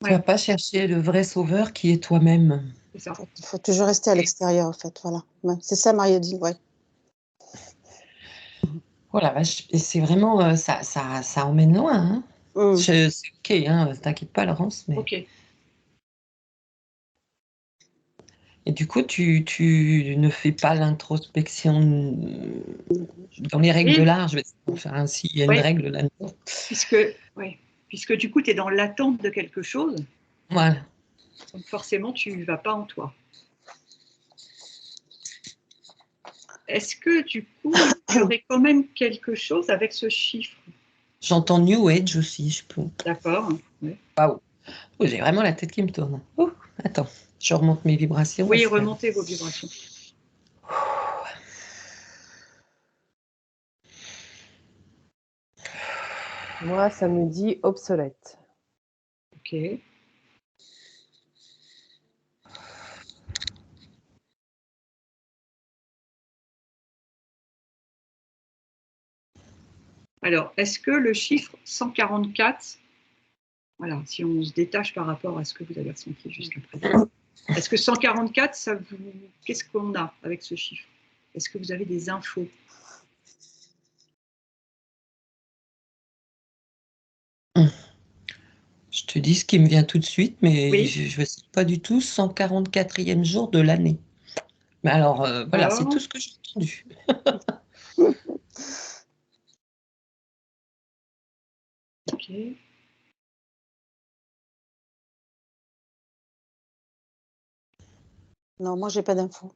Tu vas pas chercher le vrai sauveur qui est toi-même. C'est ça. Il faut toujours rester à l'extérieur, en fait. Voilà. Ouais. C'est ça, Marie-Odile, ouais. Voilà, et c'est vraiment ça emmène loin. Hein. C'est ok, hein, t'inquiète pas, Laurence. Mais... Ok. Et du coup, tu ne fais pas l'introspection dans les règles de l'art, je vais dire, faire ainsi, il y a une règle là-dedans. Puisque du coup, tu es dans l'attente de quelque chose. Voilà. Donc forcément, tu ne vas pas en toi. Est-ce que du coup, il y aurait quand même quelque chose avec ce chiffre? J'entends New Age aussi, je peux. D'accord. Ouais. Waouh. Oh, j'ai vraiment la tête qui me tourne. Oh, attends, je remonte mes vibrations. Oui, remontez vos vibrations. Moi, ça me dit obsolète. Ok. Alors, est-ce que le chiffre 144, voilà, si on se détache par rapport à ce que vous avez ressenti jusqu'à présent, est-ce que 144, qu'est-ce qu'on a avec ce chiffre? Est-ce que vous avez des infos? Je te dis ce qui me vient tout de suite, mais oui. je ne sais pas du tout, 144e jour de l'année. Mais alors, voilà, c'est tout ce que j'ai entendu. Ok. Non, moi, j'ai pas d'infos.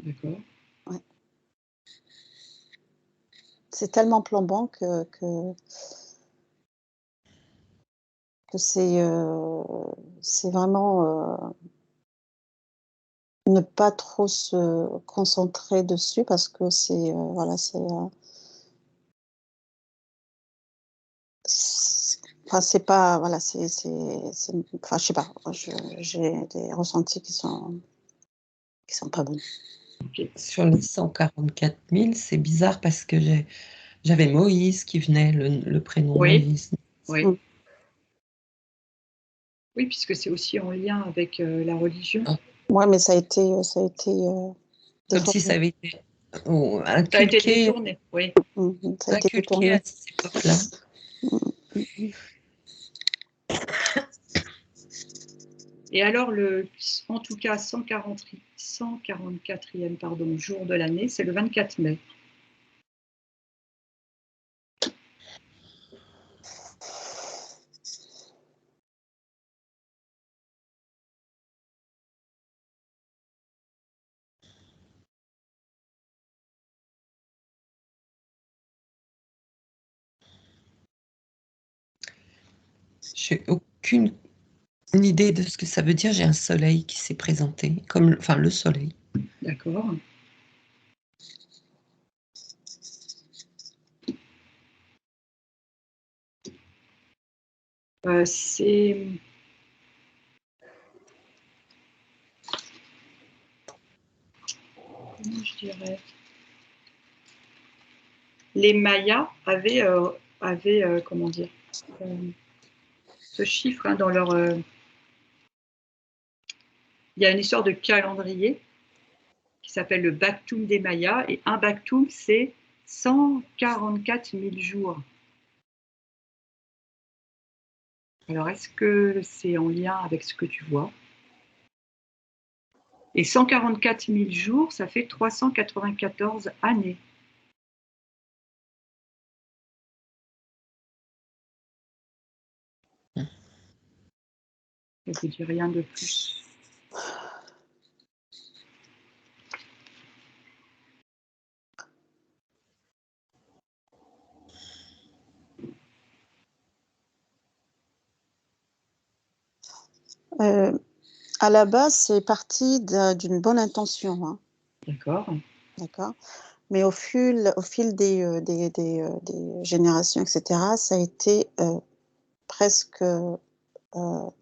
D'accord. Ouais. C'est tellement plombant que c'est vraiment ne pas trop se concentrer dessus parce que c'est voilà, enfin, c'est pas voilà, enfin, je sais pas, j'ai des ressentis qui sont pas bons. Okay. Sur les 144 000, c'est bizarre parce que j'avais Moïse qui venait, le prénom Moïse. Oui. Oui, puisque c'est aussi en lien avec la religion. Oui, mais ça a été comme si ça avait été inculqué. Ça a été détourné, oui. Ça a été détourné. À cette époque-là. Et alors, en tout cas, 144e jour de l'année, c'est le 24 mai. J'ai aucune idée de ce que ça veut dire. J'ai un soleil qui s'est présenté, enfin le soleil. D'accord. C'est... Comment je dirais? Les Mayas avaient comment dire, ce chiffre hein, dans leur... il y a une histoire de calendrier qui s'appelle le Bactum des Mayas, et un Bactum, c'est 144 000 jours. Alors, est-ce que c'est en lien avec ce que tu vois? Et 144 000 jours, ça fait 394 années. Je ne vous dis rien de plus. À la base, c'est parti d'une bonne intention. Hein. D'accord. D'accord. Mais au fil des générations, etc., ça a été presque, comment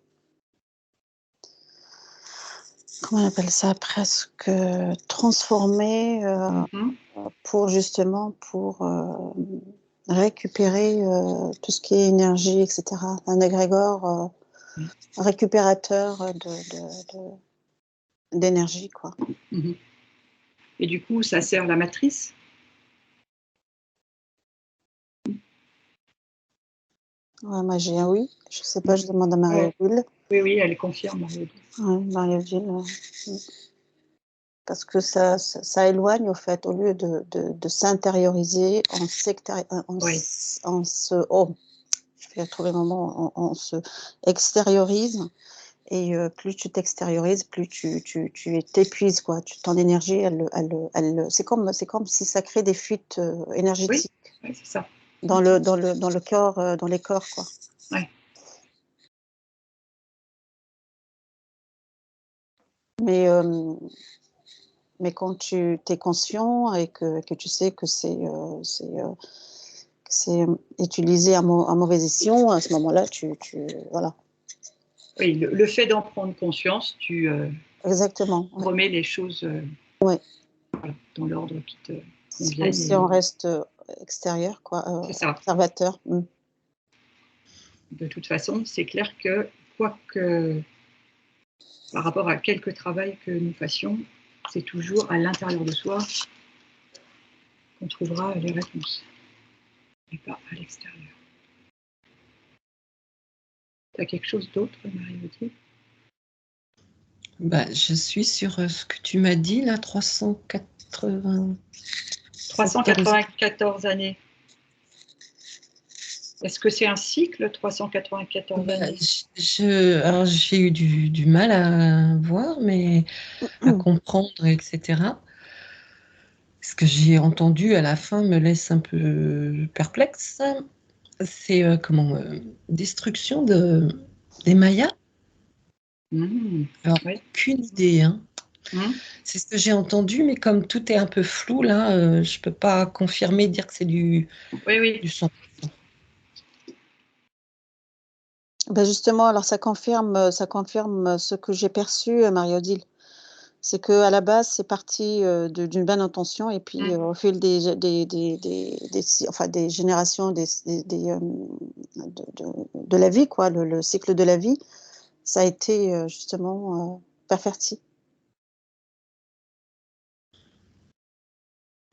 on appelle ça, presque transformé pour justement récupérer tout ce qui est énergie, etc. Un égrégore récupérateur d'énergie, quoi. Et du coup, ça sert la matrice? Ouais, moi j'ai un oui. Je sais pas, je demande à Marie-Odile. Oui, elle confirme, Marie-Odile. Ouais, Marie-Odile. Parce que ça éloigne, au fait, au lieu de s'intérioriser, je vais trouver le moment, on se extériorise. Et plus tu t'extériorises, plus tu t'épuises, quoi. Ton énergie, c'est comme si ça crée des fuites énergétiques. Oui, c'est ça. Dans le corps, dans les corps, quoi. Ouais. Mais quand tu es conscient et que tu sais que c'est utilisé à mauvaise escient, à ce moment-là, voilà. Oui, le fait d'en prendre conscience, tu Exactement, ouais. remets les choses Ouais. Voilà, dans l'ordre qui te convient. Comme si on reste extérieur, quoi, observateur. De toute façon, c'est clair que, quoique par rapport à quelque travail que nous fassions, c'est toujours à l'intérieur de soi qu'on trouvera les réponses, et pas à l'extérieur. Tu as quelque chose d'autre, Marie-Odile? Je suis sur ce que tu m'as dit, là, 394 années. Est-ce que c'est un cycle, 394 années? Alors, j'ai eu du mal à voir, mais à comprendre, etc. Ce que j'ai entendu à la fin me laisse un peu perplexe. C'est destruction des Mayas? Alors, aucune idée. Hein. C'est ce que j'ai entendu, mais comme tout est un peu flou, là, je ne peux pas confirmer, dire que c'est du 100%. Justement, alors ça confirme ce que j'ai perçu, Marie-Odile. C'est qu'à la base, c'est parti d'une bonne intention, et puis au fil des générations de la vie, quoi, le cycle de la vie, ça a été justement perverti.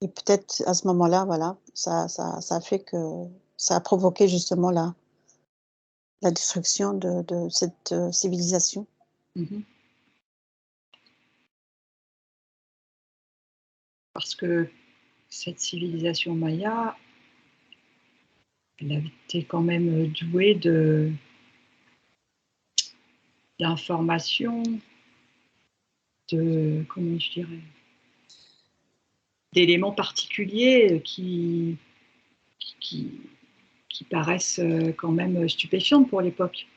Et peut-être à ce moment-là, voilà, ça a fait que ça a provoqué justement la destruction de cette civilisation. Parce que cette civilisation maya, elle a été quand même douée d'informations, comment je dirais, d'éléments particuliers qui qui paraissent quand même stupéfiantes pour l'époque.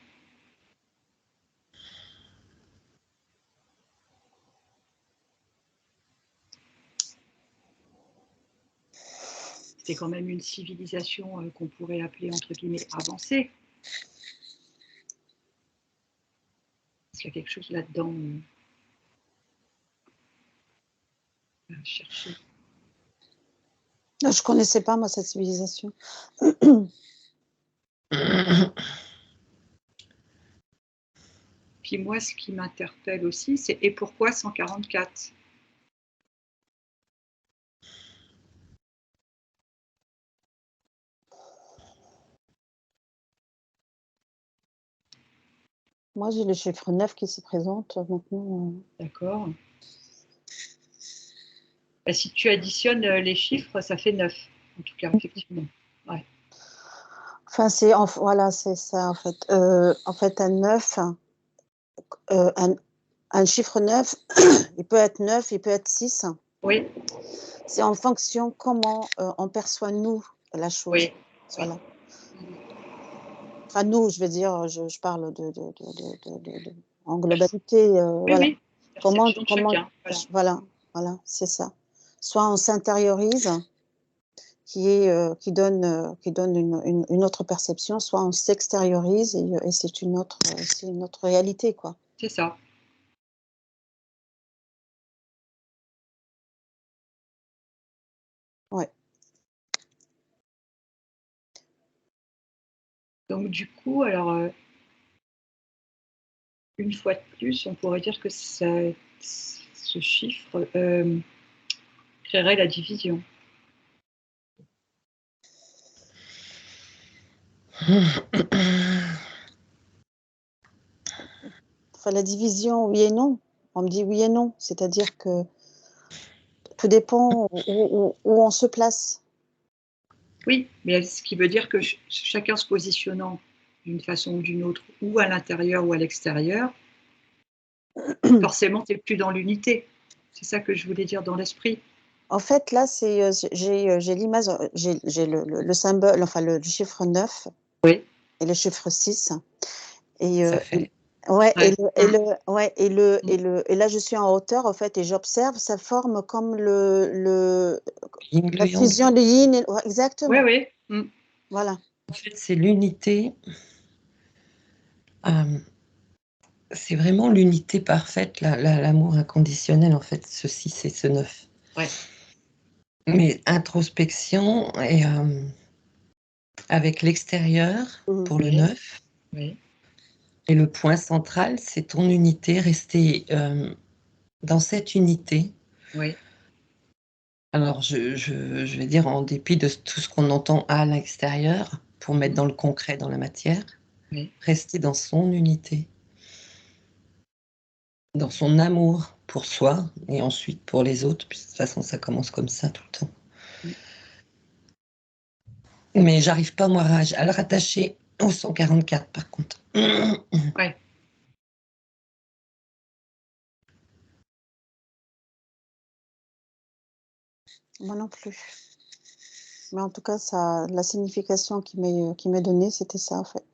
C'était quand même une civilisation qu'on pourrait appeler entre guillemets avancée. Est-ce qu'il y a quelque chose là-dedans à chercher? Je ne connaissais pas, moi, cette civilisation. Puis moi, ce qui m'interpelle aussi, c'est et pourquoi 144? Moi, j'ai le chiffre 9 qui se présente maintenant. D'accord. Bah, si tu additionnes les chiffres, ça fait 9, en tout cas, effectivement. Ouais. Enfin, voilà, c'est ça, en fait, un 9, un chiffre 9, il peut être 9, il peut être 6. Oui. C'est en fonction comment on perçoit, nous, la chose. Oui. Voilà. Enfin, nous, je veux dire, je parle en globalité. Oui, voilà. oui. Comment, Chacun. voilà, c'est ça. Soit on s'intériorise, qui donne une autre perception, soit on s'extériorise et c'est une autre réalité, quoi. C'est ça. Ouais. Donc du coup, alors, une fois de plus, on pourrait dire que ce chiffre créerait la division. Enfin, la division, oui et non. On me dit oui et non, c'est-à-dire que tout dépend où on se place. Oui, mais ce qui veut dire que chacun se positionnant d'une façon ou d'une autre, ou à l'intérieur ou à l'extérieur, forcément, tu n'es plus dans l'unité. C'est ça que je voulais dire dans l'esprit. En fait, là, j'ai l'image, j'ai le symbole, enfin le chiffre 9 oui. Et le chiffre 6. Et, Ça fait. ouais, Ouais. et là, je suis en hauteur, en fait, et j'observe, ça forme comme la fusion du yin. Ouais, exactement. Oui, oui. Voilà. En fait, c'est l'unité. C'est vraiment l'unité parfaite, l'amour inconditionnel, en fait, ce 6 et ce 9. Ouais. Mais introspection et avec l'extérieur pour le 9. Oui. Et le point central, c'est ton unité, rester dans cette unité. Oui. Alors, je vais dire, en dépit de tout ce qu'on entend à l'extérieur, pour mettre dans le concret, dans la matière, rester dans son unité, dans son amour pour soi et ensuite pour les autres. Puis, de toute façon, ça commence comme ça tout le temps. Mais j'arrive pas, moi, à le rattacher au 144, par contre. Ouais. Moi non plus. Mais en tout cas, la signification qui m'est donnée, c'était ça, en fait.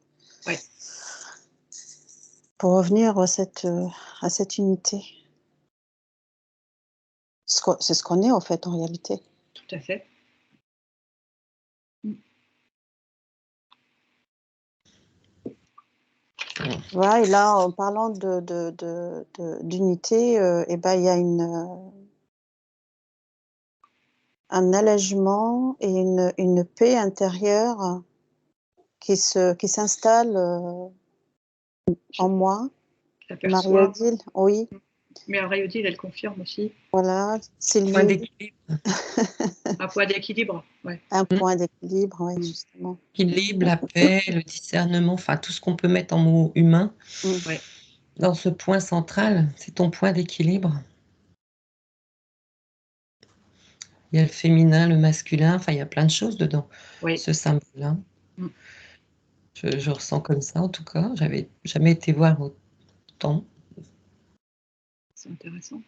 Ouais. Pour revenir à cette unité. C'est ce qu'on est, en fait, en réalité. Tout à fait. Voilà, et là, en parlant d'unité, eh ben, il y a un allègement et une paix intérieure qui s'installe en moi. Marie-Odile, oui. Mais Marie-Odile, elle confirme aussi. Voilà, c'est lié. Point d'équilibre. Un point d'équilibre, ouais. Un point d'équilibre, oui, justement. L'équilibre, la paix, le discernement, enfin tout ce qu'on peut mettre en mots humains. Ouais. Dans ce point central, c'est ton point d'équilibre. Il y a le féminin, le masculin, enfin il y a plein de choses dedans, ce symbole-là. Je ressens comme ça en tout cas. J'avais jamais été voir autant. C'est intéressant.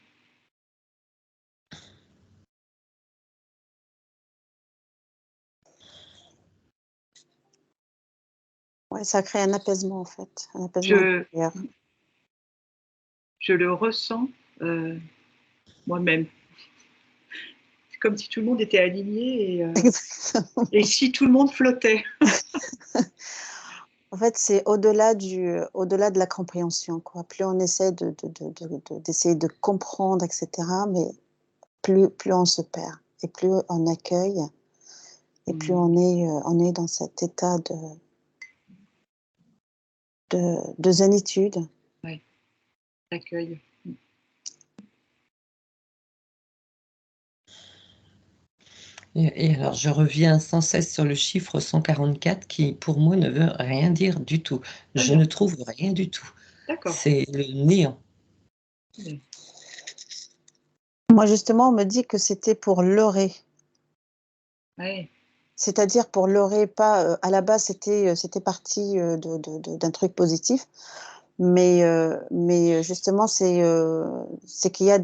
Ouais, ça crée un apaisement en fait, un apaisement Je, intérieur. je le ressens moi-même. C'est comme si tout le monde était aligné Exactement. et si tout le monde flottait. En fait, c'est au-delà de la compréhension, quoi. Plus on essaie d'essayer de comprendre, etc., mais plus on se perd et plus on accueille et plus on est dans cet état de zénitude. Ouais, l'accueil. Et alors, je reviens sans cesse sur le chiffre 144 qui, pour moi, ne veut rien dire du tout. Je ne trouve rien du tout. D'accord. C'est le néant. Bien. Moi, justement, on me dit que c'était pour leurrer. Ouais. C'est-à-dire pour leurrer, pas à la base, c'était parti d'un truc positif, mais justement, c'est qu'il y a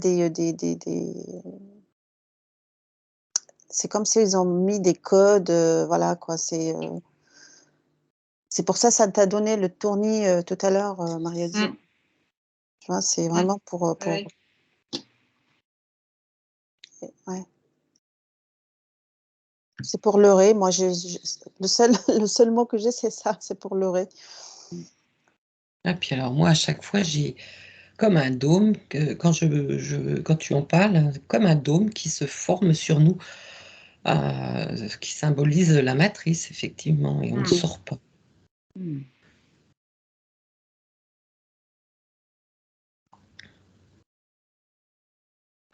c'est comme s'ils ont mis des codes, voilà quoi. C'est pour ça t'a donné le tournis tout à l'heure, Marie-Odile. Tu vois, c'est vraiment pour Ouais. ouais. C'est pour leurrer. Moi, le seul mot que j'ai, c'est ça, c'est pour leurrer. Et puis alors, moi, à chaque fois, j'ai comme un dôme, quand tu en parles, comme un dôme qui se forme sur nous, qui symbolise la matrice, effectivement, et on ne sort pas.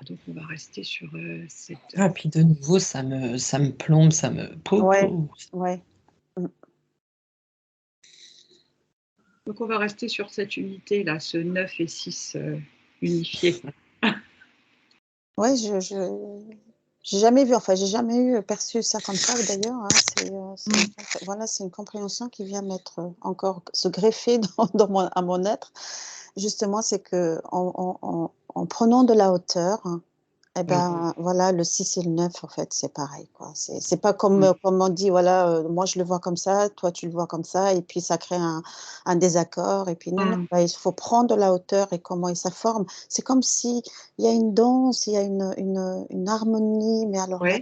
Donc, on va rester sur cette... Ah, puis de nouveau, ça me plombe, ça me... Ouais, ouais. Donc, on va rester sur cette unité, là, ce 9 et 6 unifiés. Ouais, j'ai jamais vu, enfin, j'ai jamais eu perçu ça comme ça, d'ailleurs. Hein, voilà, c'est une compréhension qui vient encore se greffer à mon être. Justement, c'est que en prenant de la hauteur, eh ben, voilà, le 6 et le 9, en fait, c'est pareil, quoi. C'est pas comme on dit, voilà, moi je le vois comme ça, toi tu le vois comme ça, et puis ça crée un désaccord. Et puis non, bah, il faut prendre de la hauteur et comment ça forme. C'est comme si il y a une danse, il y a une harmonie, mais alors là,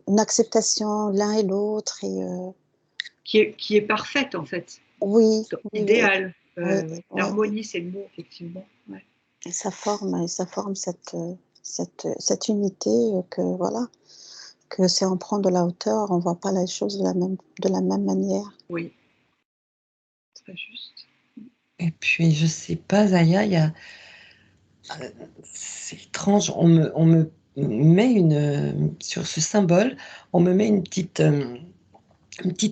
une acceptation l'un et l'autre. Qui est parfaite, en fait. Oui. Idéal. Oui, l'harmonie, c'est le mot, effectivement. Ouais. Et ça forme cette unité que, voilà, que si on prend de la hauteur, on ne voit pas les choses de la même manière. Oui, très juste. Et puis, je sais pas, Zaya, c'est étrange, on me met sur ce symbole, on me met une petite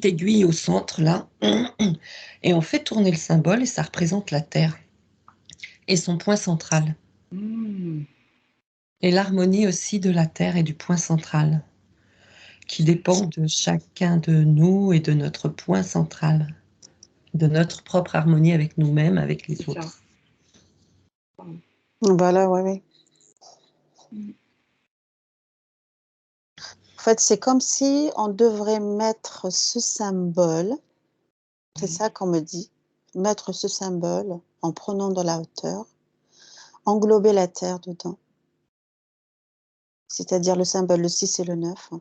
aiguille au centre, là, et on fait tourner le symbole, et ça représente la Terre, et son point central. Et l'harmonie aussi de la Terre et du point central, qui dépend de chacun de nous et de notre point central, de notre propre harmonie avec nous-mêmes, avec les autres. Voilà, oui. En fait, c'est comme si on devrait mettre ce symbole, c'est ça qu'on me dit, mettre ce symbole en prenant de la hauteur, englober la Terre dedans, c'est-à-dire le symbole, le 6 et le 9,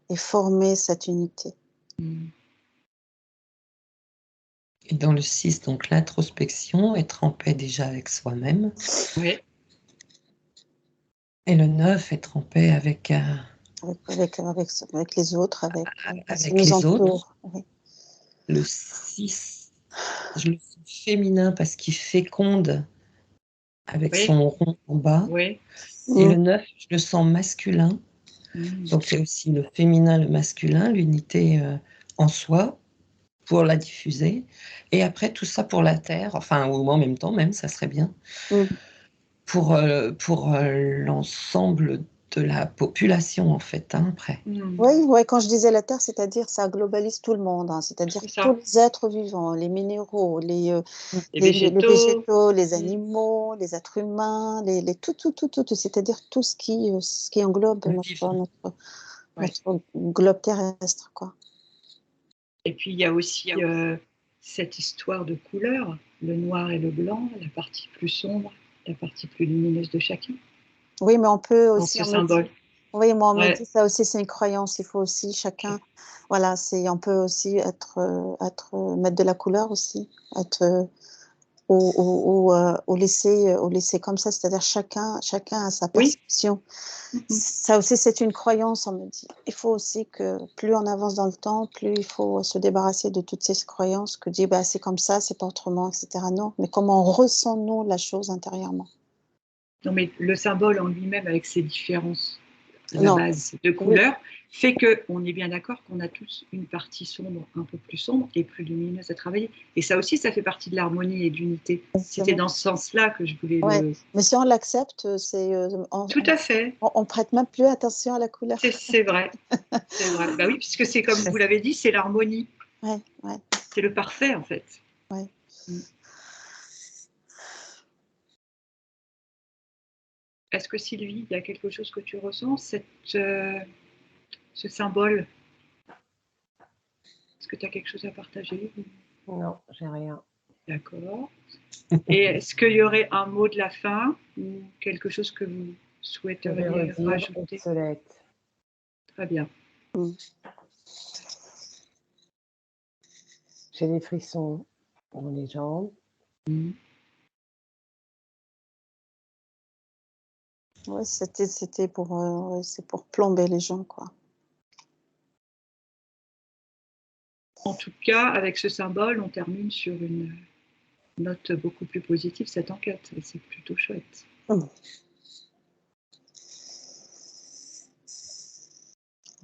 et former cette unité. Et dans le 6, donc l'introspection, être en paix déjà avec soi-même. Oui. Et le 9, être en paix avec les autres, avec les autres. Oui. Le 6, je le sens féminin parce qu'il féconde avec son rond en bas. Oui. Et le 9, je le sens masculin. Donc il y a aussi le féminin, le masculin, l'unité en soi pour la diffuser. Et après tout ça pour la Terre, enfin ou en même temps même, ça serait bien. Pour l'ensemble de la population, en fait, hein, après. Oui, quand je disais la Terre, c'est-à-dire ça globalise tout le monde, hein, c'est-à-dire tous les êtres vivants, les minéraux, les végétaux, les animaux, les êtres humains, tout, c'est-à-dire tout ce qui englobe notre globe terrestre, quoi. Et puis, il y a aussi cette histoire de couleurs, le noir et le blanc, la partie plus sombre, la partie plus lumineuse de chacun. Oui, mais on peut Dans aussi, ce on me symbole. dit, oui, moi, on me Ouais. dit ça aussi, c'est une croyance. Il faut aussi chacun, voilà, on peut aussi mettre de la couleur aussi, ou laisser comme ça, c'est-à-dire chacun a sa Oui. perception. Ça aussi, c'est une croyance, on me dit. Il faut aussi que plus on avance dans le temps, plus il faut se débarrasser de toutes ces croyances que dit, bah, c'est comme ça, c'est pas autrement, etc. Non, mais comment on ressent, nous, la chose intérieurement. Non, mais le symbole en lui-même, avec ses différences, la Non. base de couleurs, fait qu'on est bien d'accord qu'on a tous une partie sombre, un peu plus sombre et plus lumineuse à travailler. Et ça aussi, ça fait partie de l'harmonie et de l'unité. C'était dans ce sens-là que je voulais le... Mais si on l'accepte, c'est... Tout à fait. On prête même plus attention à la couleur. C'est vrai. C'est vrai. Bah oui, puisque c'est comme vous l'avez dit, c'est l'harmonie. Ouais. C'est le parfait, en fait. Ouais. Est-ce que Sylvie, il y a quelque chose que tu ressens, ce symbole? Est-ce que tu as quelque chose à partager? Non, j'ai rien. D'accord. Et est-ce qu'il y aurait un mot de la fin ou quelque chose que vous souhaiteriez rajouter? Obsolète. Très bien. J'ai des frissons dans les jambes. Ouais, c'était pour, c'est pour plomber les gens, quoi. En tout cas, avec ce symbole, on termine sur une note beaucoup plus positive, cette enquête. Et c'est plutôt chouette. En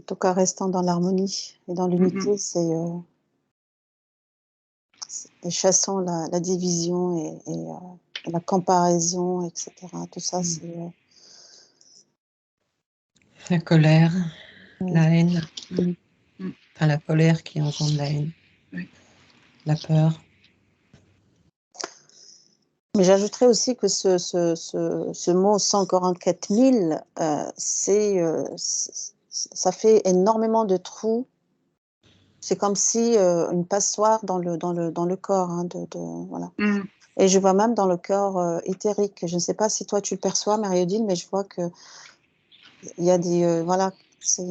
tout cas, restant dans l'harmonie et dans l'unité, et chassant la division et la comparaison, etc. Tout ça, c'est... La colère, la haine. Enfin, la colère qui engendre la haine. La peur. Mais j'ajouterais aussi que ce mot 144 000, ça fait énormément de trous. C'est comme si une passoire dans le corps, hein, voilà. Et je vois même dans le corps éthérique. Je ne sais pas si toi tu le perçois, Marie-Odile, mais je vois que il y a des voilà, c'est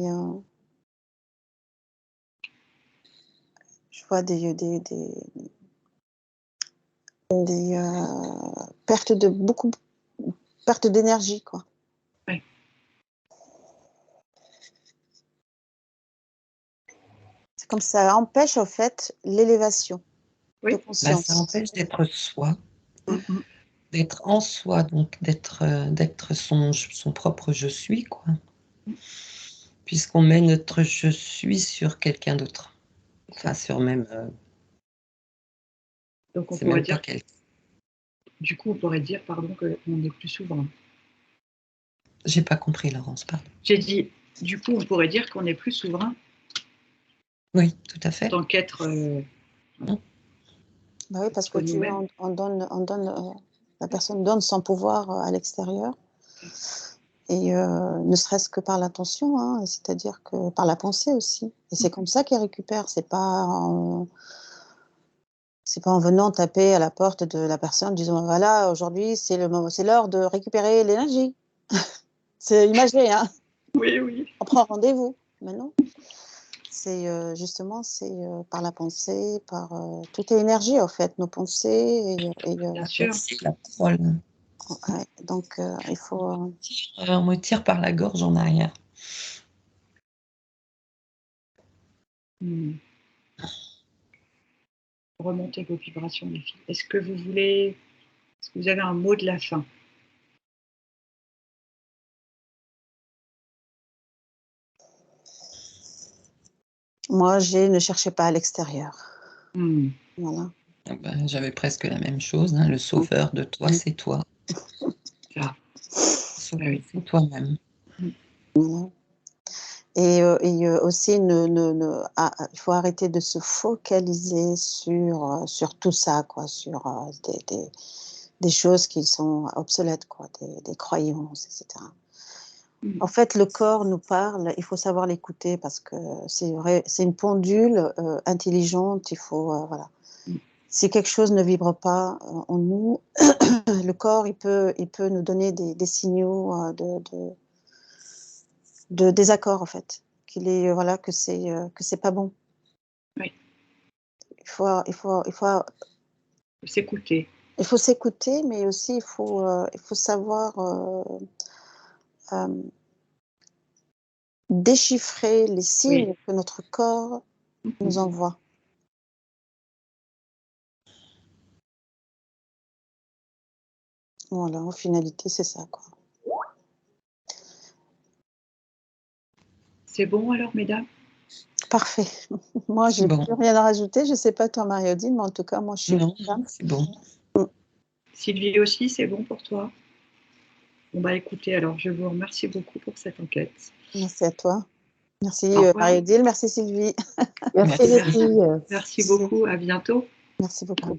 je vois des pertes d'énergie, quoi. Oui. C'est comme ça empêche en fait l'élévation de conscience. Ça empêche d'être soi, d'être en soi, donc d'être son propre je suis, quoi. Puisqu'on met notre je suis sur quelqu'un d'autre. Enfin, sur même. Donc on c'est pourrait même dire. Pas quelqu'un. Du coup, on pourrait dire, pardon, qu'on est plus souverain. J'ai pas compris, Laurence, pardon. J'ai dit, du coup, on pourrait dire qu'on est plus souverain. Oui, tout à fait. Tant qu'être. Bah oui, parce que on donne, la personne donne son pouvoir à l'extérieur, et ne serait-ce que par l'attention, hein, c'est-à-dire que par la pensée aussi. Et c'est comme ça qu'elle récupère. C'est pas en venant taper à la porte de la personne, disant voilà, aujourd'hui c'est l'heure de récupérer l'énergie. C'est imagé, hein. Oui. On prend rendez-vous, mais non. C'est justement, c'est par la pensée, tout est énergie en fait, nos pensées Bien sûr. La parole. Ouais, donc il faut. On me tire par la gorge en arrière. Remonter vos vibrations, les filles. Est-ce que vous avez un mot de la fin? Moi, ne cherchez pas à l'extérieur. Voilà. J'avais presque la même chose. Hein. Le sauveur de toi, c'est toi. C'est toi-même. Voilà. Et aussi, il faut arrêter de se focaliser sur tout ça, quoi, sur des choses qui sont obsolètes, quoi, des croyances, etc. En fait, le corps nous parle, il faut savoir l'écouter parce que c'est vrai, c'est une pendule intelligente, il faut, voilà. Si quelque chose ne vibre pas en nous, le corps, il peut nous donner des signaux de désaccord, en fait, qu'il est, voilà, que c'est pas bon. Oui. Il faut S'écouter. Il faut s'écouter, mais aussi il faut savoir déchiffrer les signes Oui. que notre corps nous envoie. Voilà, en finalité, c'est ça, quoi. C'est bon alors, mesdames? Parfait. Moi, j'ai Bon. plus rien à rajouter. Je sais pas toi, Marie-Odile, mais en tout cas, moi, je suis Non, contente. c'est bon. Sylvie aussi, c'est bon pour toi? Bon bah écoutez, alors je vous remercie beaucoup pour cette enquête. Merci à toi. Merci Au revoir. Marie-Odile, merci Sylvie. Merci les Merci. filles. Merci beaucoup, à bientôt. Merci beaucoup.